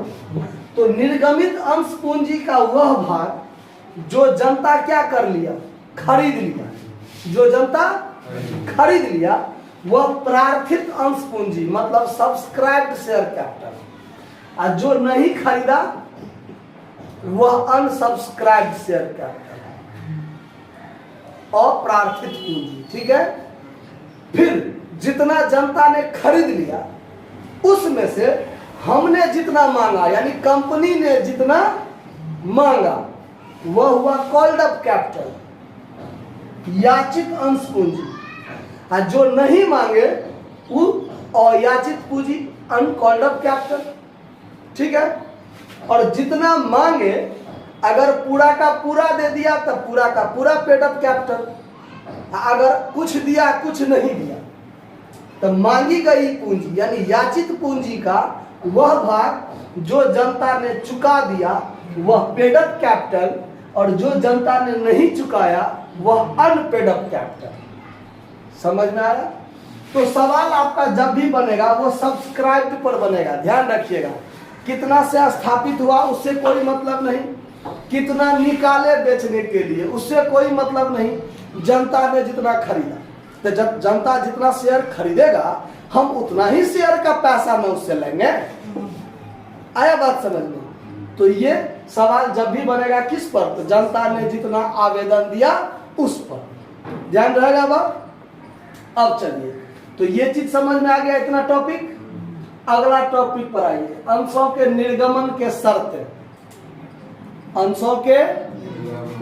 तो निर्गमित अंश पूंजी का वह भाग जो जनता क्या कर लिया, खरीद लिया, जो जनता खरीद लिया, वह प्रार्थित अंश पूंजी मतलब सब्सक्राइब्ड शेयर कैपिटल, और जो नहीं खरीदा वह अनसब्सक्राइब्ड शेयर कैपिटल है, अप्रार्थित पूंजी, ठीक है। फिर जितना जनता ने खरीद लिया उसमें से हमने जितना मांगा, यानी कंपनी ने जितना मांगा, वह हुआ कॉल्ड अप कैपिटल, याचित अंश पूंजी, और जो नहीं मांगे वो अयाचित पूंजी, अनकॉल्ड अप कैपिटल, ठीक है। और जितना मांगे अगर पूरा का पूरा दे दिया तो पूरा का पूरा पेड अप कैपिटल, अगर कुछ दिया कुछ नहीं दिया तो मांगी गई पूंजी यानी याचित पूंजी का वह भाग जो जनता ने चुका दिया वह पेड अप कैपिटल, और जो जनता ने नहीं चुकाया वह अनपेड अप कैपिटल। समझ में आया? तो सवाल आपका जब भी बनेगा वो सब्सक्राइब्ड पर बनेगा, ध्यान रखिएगा। कितना से स्थापित हुआ उससे कोई मतलब नहीं, कितना निकाले बेचने के लिए उससे कोई मतलब नहीं, जनता ने जितना खरीदा। तो जब जनता जितना शेयर खरीदेगा हम उतना ही शेयर का पैसा में उससे लेंगे। आया बात समझ में? तो ये सवाल जब भी बनेगा किस पर, तो जनता ने जितना आवेदन दिया उस पर, ध्यान रहेगा बात। अब चलिए, तो ये चीज समझ में आ गया, इतना टॉपिक। अगला टॉपिक पर आइए, अंशों के निर्गमन के शर्तें, अंशों के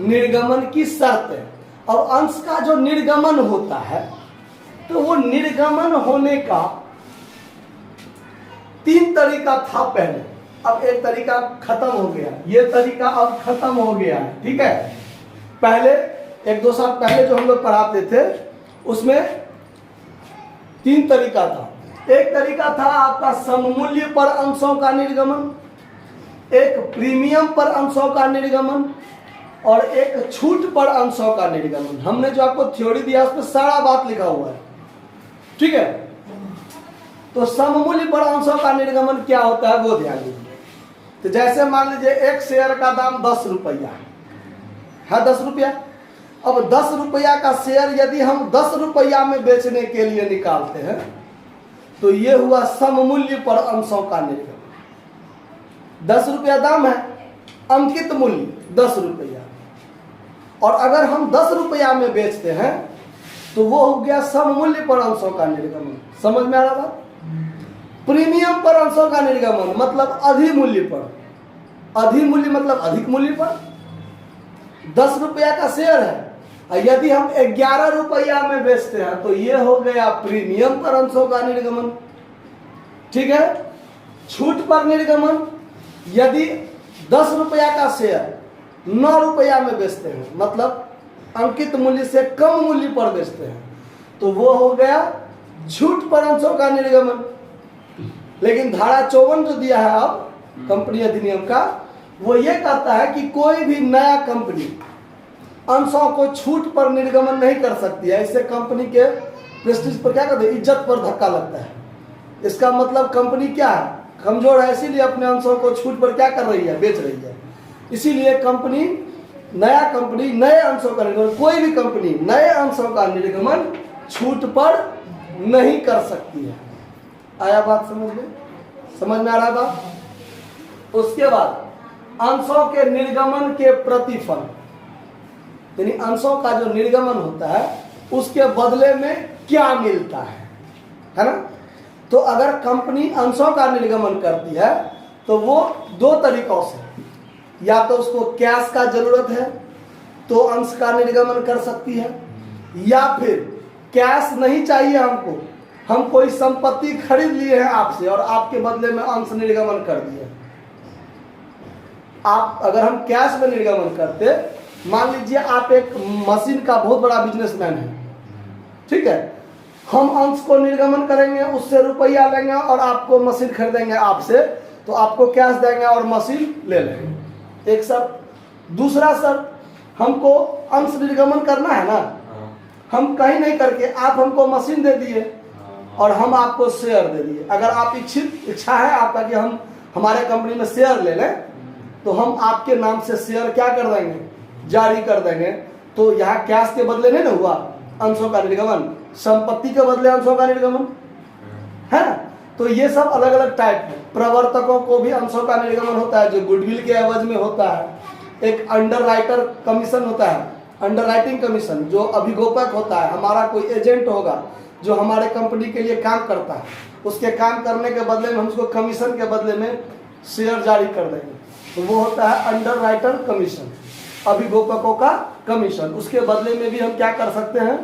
निर्गमन की शर्तें। और अंश का जो निर्गमन होता है तो वो निर्गमन होने का 3 तरीका था पहले, अब एक तरीका खत्म हो गया, ये तरीका अब खत्म हो गया है, ठीक है। पहले 1-2 साल पहले जो हम लोग पढ़ाते थे उसमें 3 तरीका था। एक तरीका था आपका सममूल्य पर अंशों का निर्गमन, एक प्रीमियम पर अंशों का निर्गमन, और एक छूट पर अंशों का निर्गमन। हमने जो आपको थ्योरी दिया उसमें सारा बात लिखा हुआ है, ठीक है। तो सममूल्य पर अंशों का निर्गमन क्या होता है वो ध्यान दीजिए। तो जैसे मान लीजिए एक शेयर का दाम 10 रुपया है, 10 रुपया, अब 10 रुपया का शेयर यदि हम 10 रुपया में बेचने के लिए निकालते हैं तो ये हुआ सममूल्य पर अंशों का निर्गमन। 10 रुपया दाम है, अंकित मूल्य 10 रुपया, और अगर हम 10 रुपया में बेचते हैं तो वो हो गया सममूल्य पर अंशों का निर्गमन। समझ में आ रहा बात? प्रीमियम पर अंशों का निर्गमन मतलब अधिमूल्य पर, अधिमूल्य मतलब अधिक मूल्य पर। 10 रुपया का शेयर है, यदि हम 11 रुपया में बेचते हैं तो ये हो गया प्रीमियम पर अंशों का निर्गमन। ठीक है। छूट पर निर्गमन, यदि 10 रुपया का शेयर 9 रुपया में बेचते हैं मतलब अंकित मूल्य से कम मूल्य पर बेचते हैं तो वो हो गया छूट पर अंशों का निर्गमन। लेकिन धारा 54 जो दिया है अब कंपनी अधिनियम का, वो ये कहता है कि कोई भी नया कंपनी अंशों को छूट पर निर्गमन नहीं कर सकती है। इससे कंपनी के प्रेस्टीज पर क्या कहते हैं, इज्जत पर धक्का लगता है। इसका मतलब कंपनी क्या है, कमजोर है, इसीलिए अपने अंशों को छूट पर क्या कर रही है, बेच रही है। इसीलिए कंपनी, नया कंपनी नए अंशों का निर्गमन, कोई भी कंपनी नए अंशों का निर्गमन छूट पर नहीं कर सकती है। आया बात समझ में? समझ में आ रहा बात? उसके बाद अंशों के निर्गमन के प्रतिफल, यानी अंशों का जो निर्गमन होता है उसके बदले में क्या मिलता है ना? तो अगर कंपनी अंशों का निर्गमन करती है तो वो 2 तरीकों से, या तो उसको कैश का जरूरत है तो अंश का निर्गमन कर सकती है, या फिर कैश नहीं चाहिए हमको, हम कोई संपत्ति खरीद लिए हैं आपसे और आपके बदले में अंश निर्गमन कर दिए। आप अगर हम कैश में निर्गमन करते, मान लीजिए आप एक मशीन का बहुत बड़ा बिजनेसमैन है, ठीक है, हम अंश को निर्गमन करेंगे, उससे रुपया लेंगे और आपको मशीन खरीदेंगे आपसे, तो आपको कैश देंगे और मशीन ले लेंगे। एक शर्त। दूसरा शर्त, हमको अंश निर्गमन करना है ना, हम कहीं नहीं करके आप हमको मशीन दे दिए और हम आपको शेयर दे दिए। अगर आप इच्छा है आपका कि हम हमारे कंपनी में शेयर ले लें तो हम आपके नाम से शेयर क्या कर देंगे, जारी कर देंगे। तो यहाँ कैश के बदले नहीं ना हुआ अंशों का निर्गमन, संपत्ति के बदले अंशों का निर्गमन है ना। तो ये सब अलग अलग टाइप है। प्रवर्तकों को भी अंशों का निर्गमन होता है जो गुडविल के एवज में होता है। एक अंडर राइटर कमीशन होता है, अंडर राइटिंग कमीशन, जो अभिगोपक होता है, हमारा कोई एजेंट होगा जो हमारे कंपनी के लिए काम करता है, उसके काम करने के बदले में हम उसको कमीशन के बदले में शेयर जारी कर देंगे, तो वो होता है अंडर राइटर कमीशन, अभिगोपकों का कमीशन। उसके बदले में भी हम क्या कर सकते हैं,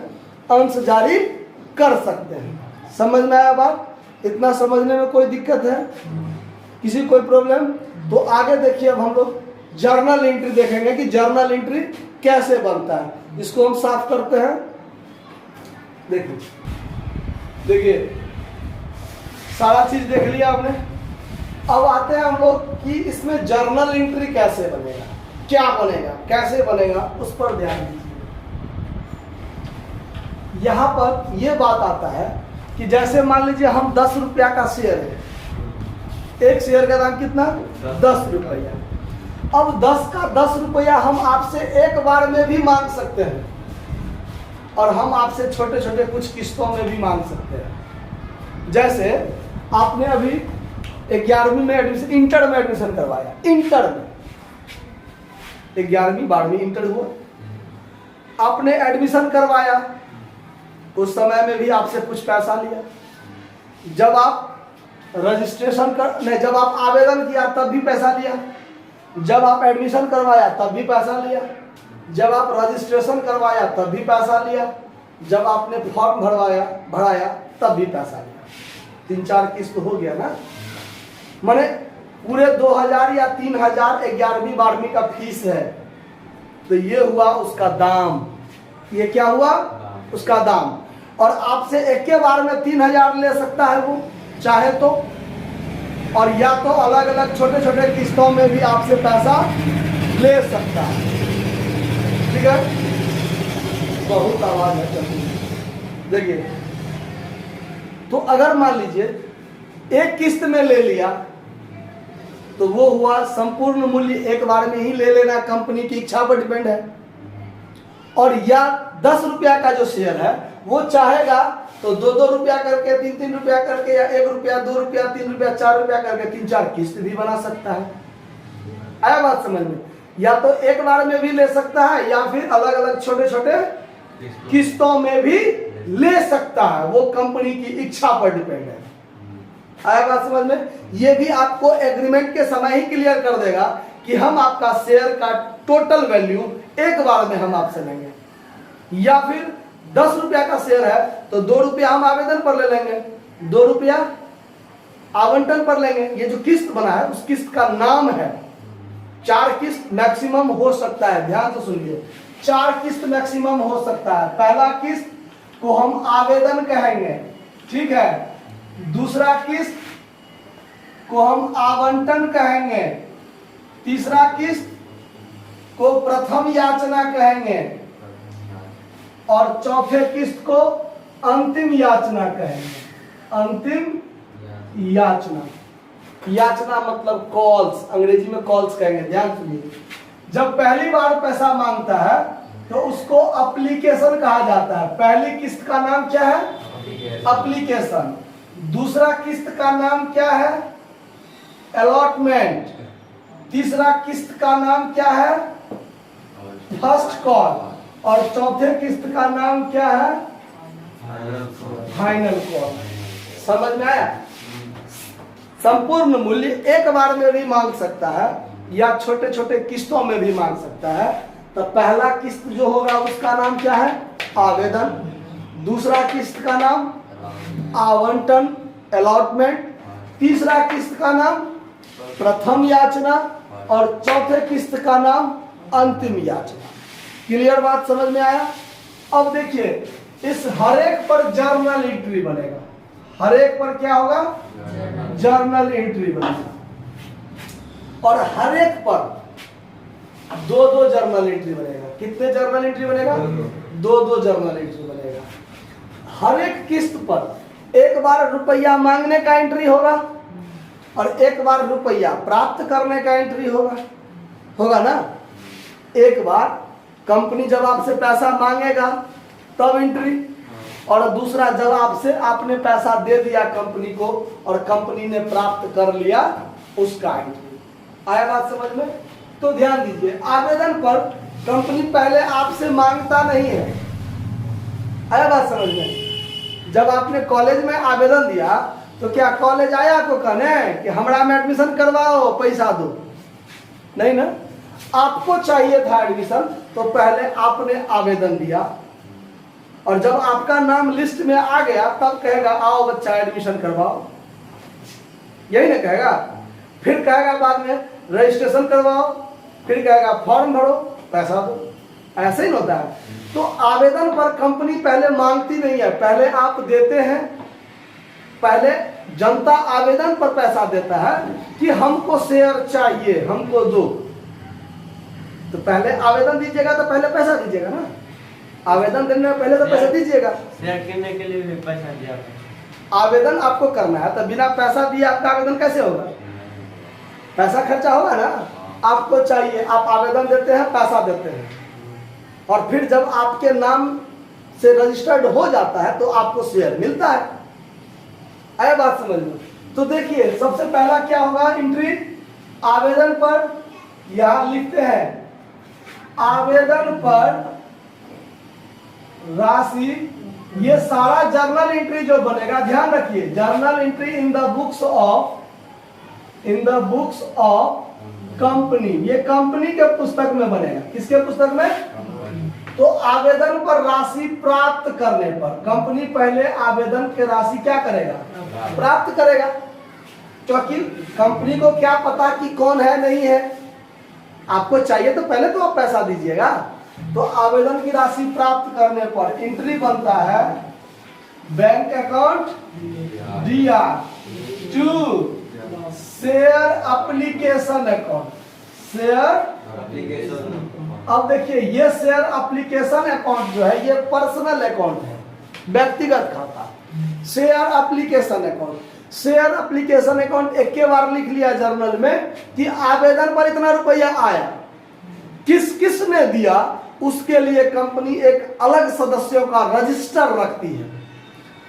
अंश जारी कर सकते हैं। समझ में आया बात? इतना समझने में कोई दिक्कत है, किसी कोई प्रॉब्लम? तो आगे देखिए, अब हम लोग जर्नल एंट्री देखेंगे कि जर्नल एंट्री कैसे बनता है। इसको हम साफ करते हैं। देखिए सारा चीज देख लिया हमने। अब आते हैं हम लोग कि इसमें जर्नल एंट्री कैसे बनेगा, क्या बनेगा, कैसे बनेगा, उस पर ध्यान दीजिए। यहां पर यह बात आता है कि जैसे मान लीजिए हम 10 रुपया का शेयर है, एक शेयर का दाम कितना, 10 रुपया। अब 10 का 10 रुपया हम आपसे एक बार में भी मांग सकते हैं और हम आपसे छोटे छोटे कुछ किस्तों में भी मांग सकते हैं। जैसे आपने अभी 11वीं में एडमिशन, इंटर में एडमिशन करवाया, इंटर में 11वीं 12वीं इंटर हुआ, आपने एडमिशन करवाया, उस समय में भी आपसे कुछ पैसा लिया। जब आप रजिस्ट्रेशन जब आप आवेदन किया तब भी पैसा लिया, जब आप एडमिशन करवाया तब भी पैसा लिया, जब आप रजिस्ट्रेशन करवाया तब भी पैसा लिया, जब आपने फॉर्म भराया तब भी पैसा लिया। 3-4 किस्त हो गया ना। माने पूरे 2000 या 3000 11वीं 12वीं का फीस है, तो ये हुआ उसका दाम। ये क्या हुआ, उसका दाम। और आपसे एक के बार में 3000 ले सकता है वो चाहे तो, और या तो अलग अलग छोटे छोटे किस्तों में भी आपसे पैसा ले सकता है। ठीक है, बहुत आवाज है। देखिए, तो अगर मान लीजिए एक किस्त में ले लिया तो वो हुआ संपूर्ण मूल्य, एक बार में ही ले लेना, कंपनी की इच्छा पर डिपेंड है। और या 10 रुपया का जो शेयर है वो चाहेगा तो 2-2 रुपया करके, 3-3 रुपया करके, या 1 रुपया, 2 रुपया, 3 रुपया, 4 रुपया करके 3-4 किस्त भी बना सकता है। आया बात समझ में? या तो एक बार में भी ले सकता है या फिर अलग अलग छोटे छोटे किस्तों में भी ले सकता है, वो कंपनी की इच्छा पर डिपेंड है। आया बात समझ में? ये भी आपको एग्रीमेंट के समय ही क्लियर कर देगा कि हम आपका शेयर का टोटल वैल्यू एक बार में हम आपसे लेंगे, या फिर 10 रुपया का शेयर है तो 2 रुपया हम आवेदन पर ले लेंगे, 2 रुपया आवंटन पर लेंगे। ये जो किस्त बना है उस किस्त का नाम है। 4 किस्त मैक्सिमम हो सकता है, ध्यान से सुनिए, 4 किस्त मैक्सिमम हो सकता है। पहला किस्त को हम आवेदन कहेंगे, ठीक है। दूसरा किस्त को हम आवंटन कहेंगे, तीसरा किस्त को प्रथम याचना कहेंगे, और चौथे किस्त को अंतिम याचना कहेंगे। अंतिम याचना, याचना मतलब कॉल्स, अंग्रेजी में कॉल्स कहेंगे। ध्यान सुनिए, जब पहली बार पैसा मांगता है तो उसको एप्लीकेशन कहा जाता है। पहली किस्त का नाम क्या है? एप्लीकेशन। दूसरा किस्त का नाम क्या है? अलॉटमेंट। तीसरा किस्त का नाम क्या है? First call. और चौथे किस्त का नाम क्या है? Final call. समझ में आया? संपूर्ण मूल्य एक बार में भी मांग सकता है या छोटे छोटे किस्तों में भी मांग सकता है। तो पहला किस्त जो होगा उसका नाम क्या है? आवेदन। दूसरा किस्त का नाम आवंटन, अलॉटमेंट। तीसरा किस्त का नाम प्रथम याचना, और चौथे किस्त का नाम अंतिम याचना। क्लियर बात समझ में आया? अब देखिए, इस हर एक पर जर्नल एंट्री बनेगा। हर एक पर क्या होगा? जर्नल एंट्री बनेगा। और हर एक पर 2-2 जर्नल एंट्री बनेगा। कितने जर्नल एंट्री बनेगा? 2-2 जर्नल एंट्री बनेगा। हर एक किस्त पर एक बार रुपया मांगने का एंट्री होगा और एक बार रुपया प्राप्त करने का एंट्री होगा ना। एक बार कंपनी जब आपसे पैसा मांगेगा तब एंट्री, और दूसरा जब आपने पैसा दे दिया कंपनी को और कंपनी ने प्राप्त कर लिया उसका एंट्री। आया बात समझ में? तो ध्यान दीजिए, आवेदन पर कंपनी पहले आपसे मांगता नहीं है। आया बात समझ में? जब आपने कॉलेज में आवेदन दिया तो क्या कॉलेज आया आपको कहने कि हमरा में एडमिशन करवाओ, पैसा दो? नहीं ना। आपको चाहिए था एडमिशन तो पहले आपने आवेदन दिया, और जब आपका नाम लिस्ट में आ गया तब कहेगा आओ बच्चा एडमिशन करवाओ, यही ना कहेगा। फिर कहेगा बाद में रजिस्ट्रेशन करवाओ, फिर कहेगा फॉर्म भरो, पैसा दो। ऐसे ही होता है। तो आवेदन पर कंपनी पहले मांगती नहीं है, पहले आप देते हैं। पहले जनता आवेदन पर पैसा देता है कि हमको शेयर चाहिए, हमको दो। तो पहले आवेदन दीजिएगा तो पहले पैसा दीजिएगा ना। आवेदन देने में पहले तो पैसा दीजिएगा। शेयर करने के लिए भी पैसा दिया। आवेदन आपको करना है तो बिना पैसा दिए आपका आवेदन कैसे होगा? पैसा खर्चा होगा ना। आपको चाहिए, आप आवेदन देते हैं, पैसा देते हैं, और फिर जब आपके नाम से रजिस्टर्ड हो जाता है तो आपको शेयर मिलता है। आया बात समझ में? तो देखिए, सबसे पहला क्या होगा? एंट्री आवेदन पर। यहां लिखते हैं आवेदन पर राशि। ये सारा जर्नल एंट्री जो बनेगा, ध्यान रखिए, journal entry in the books of company, ये कंपनी के पुस्तक में बनेगा। किसके पुस्तक में? तो आवेदन पर राशि प्राप्त करने पर कंपनी पहले आवेदन की राशि क्या करेगा? प्राप्त करेगा। क्योंकि कंपनी को क्या पता कि कौन है नहीं है। आपको चाहिए तो पहले तो आप पैसा दीजिएगा। तो आवेदन की राशि प्राप्त करने पर एंट्री बनता है bank account DR to share application account. Share, अब देखिए, ये शेयर एप्लीकेशन अकाउंट जो है ये पर्सनल अकाउंट है, व्यक्तिगत खाता। Share application account, share application account एक के बार लिख लिया जर्नल में कि आवेदन पर इतना रुपया आया, किस किस ने दिया उसके लिए कंपनी एक अलग सदस्यों का रजिस्टर रखती है।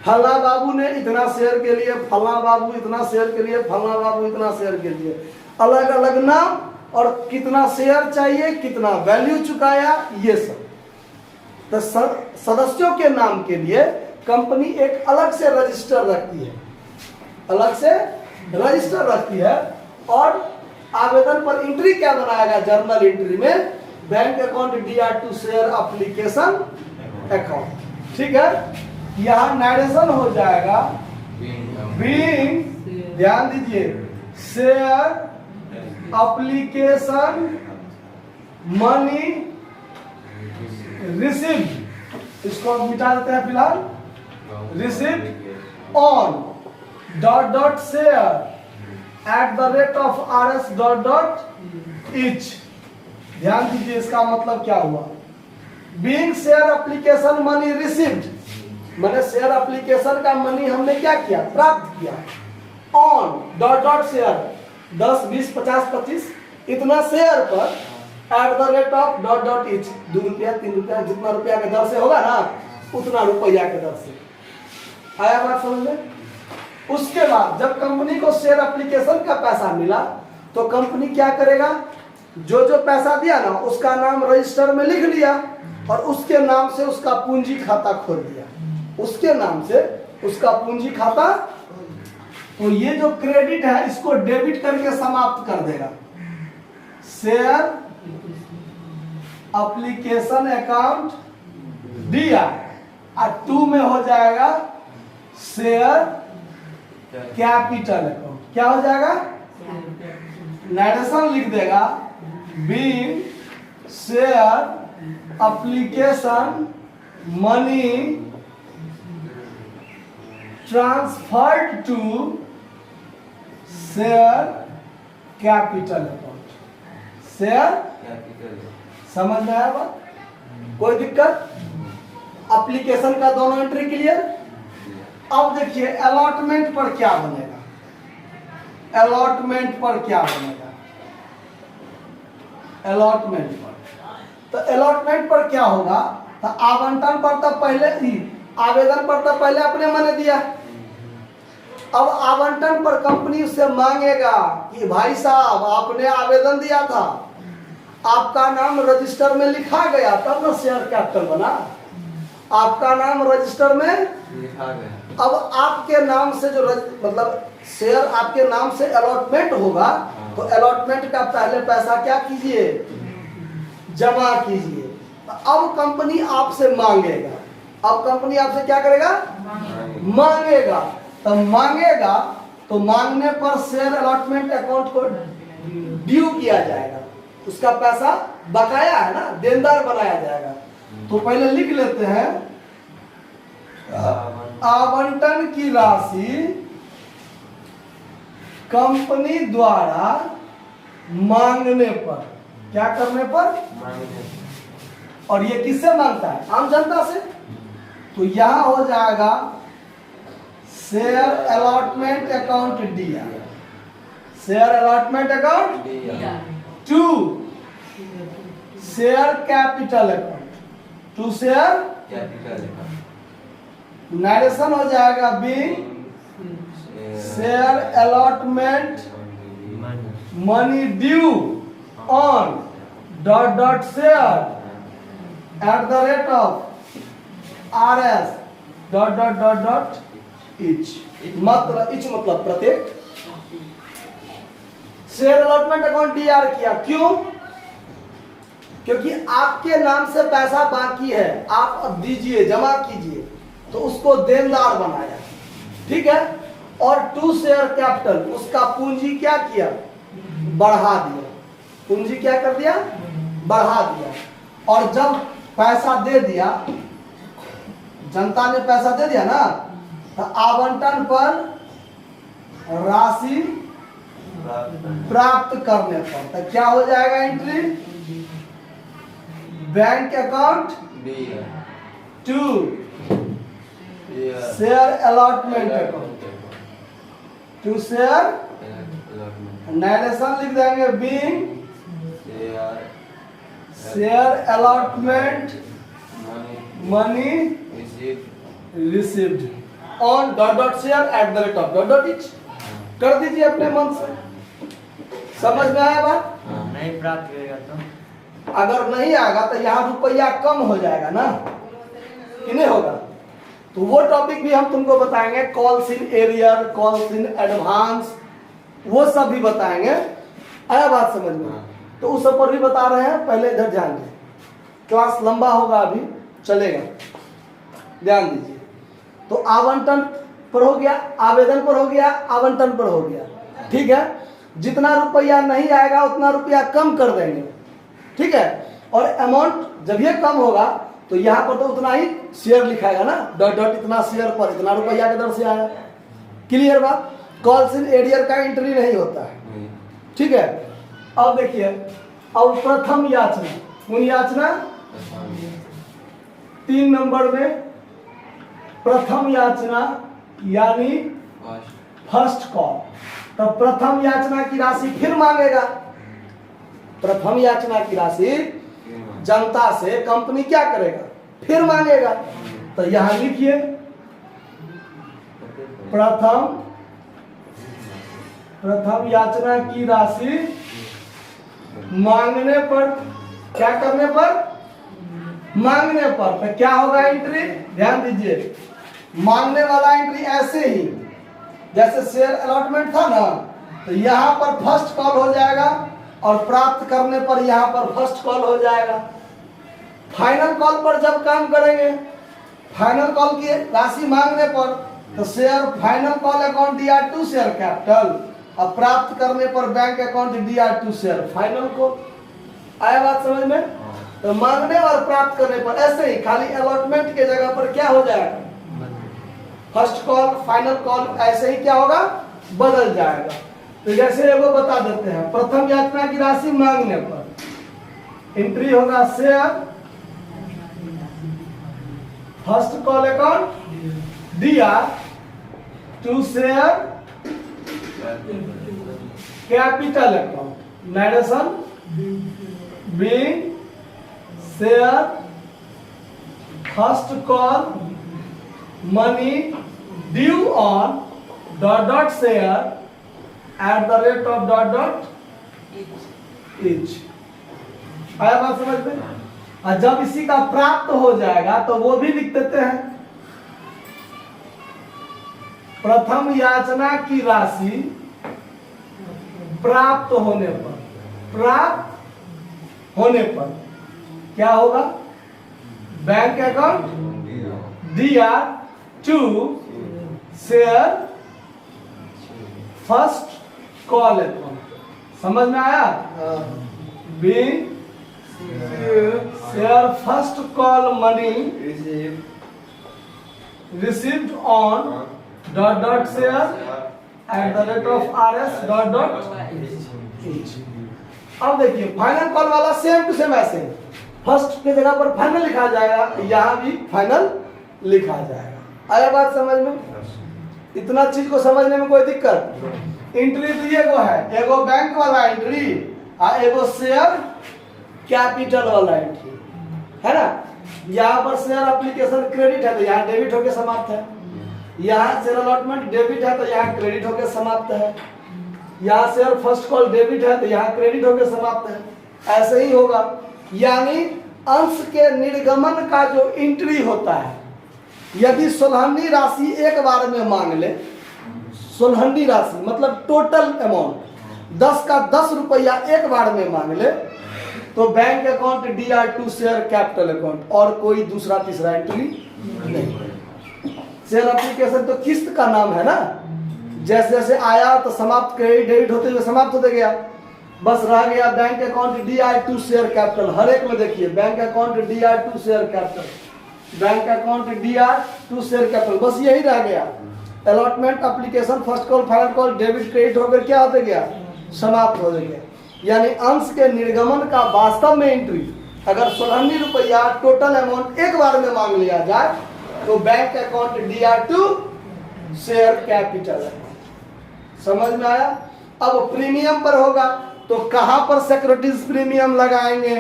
फला बाबू ने इतना शेयर के लिए, फला बाबू इतना शेयर के लिए, फला बाबू इतना शेयर के लिए, अलग अलग नाम और कितना शेयर चाहिए, कितना वैल्यू चुकाया, ये सब। तो सदस्यों के नाम के लिए कंपनी एक अलग से रजिस्टर रखती है, अलग से रजिस्टर रखती है। और आवेदन पर एंट्री क्या बनाएगा, जर्नल एंट्री में bank account DR to share application account. ठीक है, यहां नरेशन हो जाएगा बीइंग, ध्यान दीजिए, शेयर एप्लीकेशन मनी रिसीव्ड, इसको मिटा देते हैं फिलहाल, received on dot dot share @RS dot dot etch. ध्यान दीजिए, इसका मतलब क्या हुआ, being share application money received, मैंने शेयर एप्लीकेशन का मनी हमने क्या किया, प्राप्त किया, ऑन डॉट डॉट शेयर 10 20 50 25 इतना शेयर पर @डॉट डॉट इच, 2 रुपया 3 रुपया जितना रुपया के दर से होगा ना उतना रुपया के दर से। आया बात समझ में। उसके बाद जब कंपनी को शेयर एप्लीकेशन का पैसा मिला तो कंपनी क्या करेगा, जो जो पैसा दिया ना उसका नाम रजिस्टर में लिख लिया और उसके नाम से उसका पूंजी खाता खोल दिया, उसके नाम से उसका पूंजी खाता। तो ये जो क्रेडिट है इसको डेबिट करके समाप्त कर देगा। शेयर एप्लीकेशन अकाउंट दिया और 2 में हो जाएगा शेयर कैपिटल अकाउंट। क्या हो जाएगा, नरेशन लिख देगा, being share application money transferred to share capital account. Share समझ में आया बात, कोई दिक्कत, एप्लीकेशन का दोनों एंट्री क्लियर। अब देखिए अलॉटमेंट पर क्या बनेगा, अलॉटमेंट पर क्या बनेगा, अलॉटमेंट पर, तो अलॉटमेंट पर क्या होगा, तो आवंटन पर तो पहले ही, आवेदन पर तो पहले अपने मने दिया, अब आवंटन पर कंपनी उससे मांगेगा कि भाई साहब आपने आवेदन दिया था, आपका नाम रजिस्टर में लिखा गया तब ना शेयर कैपिटल बना, आपका नाम रजिस्टर में लिखा गया, अब आपके नाम से जो मतलब शेयर आपके नाम से अलॉटमेंट होगा तो अलॉटमेंट का पहले पैसा क्या कीजिए, जमा कीजिए। अब कंपनी आपसे मांगेगा, अब कंपनी आपसे क्या करेगा, मांगेगा। तो मांगेगा तो मांगने पर शेयर अलॉटमेंट अकाउंट को ड्यू किया जाएगा, उसका पैसा बकाया है ना, देनदार बनाया जाएगा। तो पहले लिख लेते हैं आवंटन की राशि कंपनी द्वारा मांगने पर, क्या करने पर, और ये किससे मांगता है, आम जनता से। तो यहां हो जाएगा शेयर अलॉटमेंट अकाउंट दिया, share allotment account to share capital account, to share capital account. Narration हो जाएगा being share allotment money due on dot dot share @RS dot dot dot dot each, मतलब प्रत्येक। शेयर अलॉटमेंट अकाउंट DR किया, क्यों, क्योंकि आपके नाम से पैसा बाकी है, आप अब दीजिए, जमा कीजिए, तो उसको देनदार बनाया, ठीक है। और टू शेयर कैपिटल, उसका पूंजी क्या किया, बढ़ा दिया, पूंजी क्या कर दिया, बढ़ा दिया। और जब पैसा दे दिया, जनता ने पैसा दे दिया ना, तो आवंटन पर राशि प्राप्त करने पर तो क्या हो जाएगा entry, bank account to share allotment account, to share, narration लिख देंगे being share allotment money received on dot dot share at the rate of dot dot each. कर दीजिए अपने मन से। समझ में आया बात? नहीं प्राप्त होगा तो अगर नहीं आएगा तो यहाँ रुपया कम हो जाएगा ना, कि नहीं होगा? तो वो टॉपिक भी हम तुमको बताएंगे, calls in arrear, calls in advance, वो सब भी बताएंगे। आया बात समझ में? तो उस सब पर भी बता रहे हैं, पहले इधर ध्यान दें। क्लास लंबा होगा, अभी चलेगा, ध्यान दीजिए। तो आवंटन पर हो गया, आवेदन पर हो गया, आवंटन पर हो गया, ठीक है। जितना रुपया नहीं आएगा उतना रुपया कम कर देंगे, ठीक है। और अमाउंट जब ये कम होगा तो यहाँ पर तो उतना ही शेयर लिखाएगा ना, डॉट डॉट इतना शेयर पर इतना रुपया के दर से आया। क्लियर बात? कॉल्स इन एरियर का एंट्री नहीं होता है, ठीक है। अब देखिए, अब प्रथम याचना, कौन याचना? 3 नंबर में प्रथम याचना यानी फर्स्ट कॉल। तो प्रथम याचना की राशि फिर मांगेगा। प्रथम याचना की राशि जनता से कंपनी क्या करेगा? फिर मांगेगा। तो यहां लिखिए, प्रथम याचना की राशि मांगने पर, क्या करने पर? मांगने पर। तो क्या होगा एंट्री? ध्यान दीजिए, मांगने वाला एंट्री ऐसे ही जैसे शेयर अलॉटमेंट था ना, तो यहां पर फर्स्ट कॉल हो जाएगा और प्राप्त करने पर यहां पर फर्स्ट कॉल हो जाएगा। फाइनल कॉल पर जब काम करेंगे, फाइनल कॉल की राशि मांगने पर, तो share final call account DR2 share capital, और प्राप्त करने पर bank account DR2 share final को। आया बात समझ में? तो मांगने और प्राप्त करने पर ऐसे ही, खाली अलॉटमेंट के जगह पर क्या हो जाएगा? फर्स्ट कॉल, फाइनल कॉल, ऐसे ही क्या होगा? बदल जाएगा। तो जैसे वो बता देते हैं, प्रथम याचना की राशि मांगने पर एंट्री होगा share first call account DR2 share capital account, narration being share first call money due on dot dot share at the rate of dot dot etch. आया बात समझ में? और जब इसी का प्राप्त हो जाएगा तो वो भी लिख देते हैं, प्रथम याचना की राशि प्राप्त होने पर, प्राप्त होने पर क्या होगा? Bank account DR2 share first call account. समझ में आया? Being share first call money received on dot dot share at the rate of RS dot dot etch. अब देखिए, फाइनल कॉल वाला सेम टू सेम ऐसे, फर्स्ट के जगह पर फाइनल लिखा जाएगा, यहाँ भी फाइनल लिखा जाएगा। आया बात समझ में? इतना चीज को समझने में कोई दिक्कत? एंट्री तो ये है, एगो बैंक वाला एंट्री और एगो शेयर कैपिटल वाला एंट्री है ना। यहाँ पर शेयर एप्लीकेशन क्रेडिट है तो यहाँ डेबिट होके समाप्त है, यहाँ शेयर अलॉटमेंट डेबिट है तो यहाँ क्रेडिट होके समाप्त है, यहाँ शेयर फर्स्ट कॉल डेबिट है तो यहाँ क्रेडिट होके समाप्त है। ऐसे ही होगा, यानी अंश के निर्गमन का जो एंट्री होता है, यदि सोलहनी राशि एक बार में मांग ले, सोलहनी राशि मतलब टोटल अमाउंट 10 का 10 रुपया एक बार में मांग ले, तो bank account DR2 share capital account, और कोई दूसरा तीसरा एंट्री नहीं। शेयर एप्लीकेशन तो किस्त का नाम है ना, जैसे जैसे आया तो समाप्त, क्रेडिट डेबिट होते हुए समाप्त होते गया, बस रह गया bank account DR2 share capital. हर एक में देखिए, bank account DR2 share capital, bank account DR2 share capital, बस यही रह गया। Allotment application first call final call debit credit होकर क्या होते गया? समाप्त हो गया। यानी अंश के निर्गमन का वास्तव में एंट्री अगर 16 रुपया टोटल अमाउंट एक बार में मांग लिया जाए तो bank account DR2 share capital है। समझ में आया? अब प्रीमियम पर होगा तो कहां पर सिक्योरिटीज प्रीमियम लगाएंगे?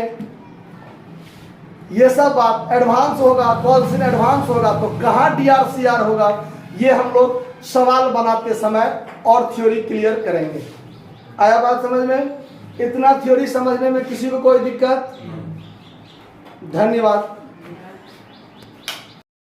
ये सब बात एडवांस होगा, कॉल्स इन एडवांस होगा तो कहाँ DRCR होगा, ये हम लोग सवाल बनाते समय और थ्योरी क्लियर करेंगे। आया बात समझ में? इतना थ्योरी समझने में किसी को कोई दिक्कत? धन्यवाद।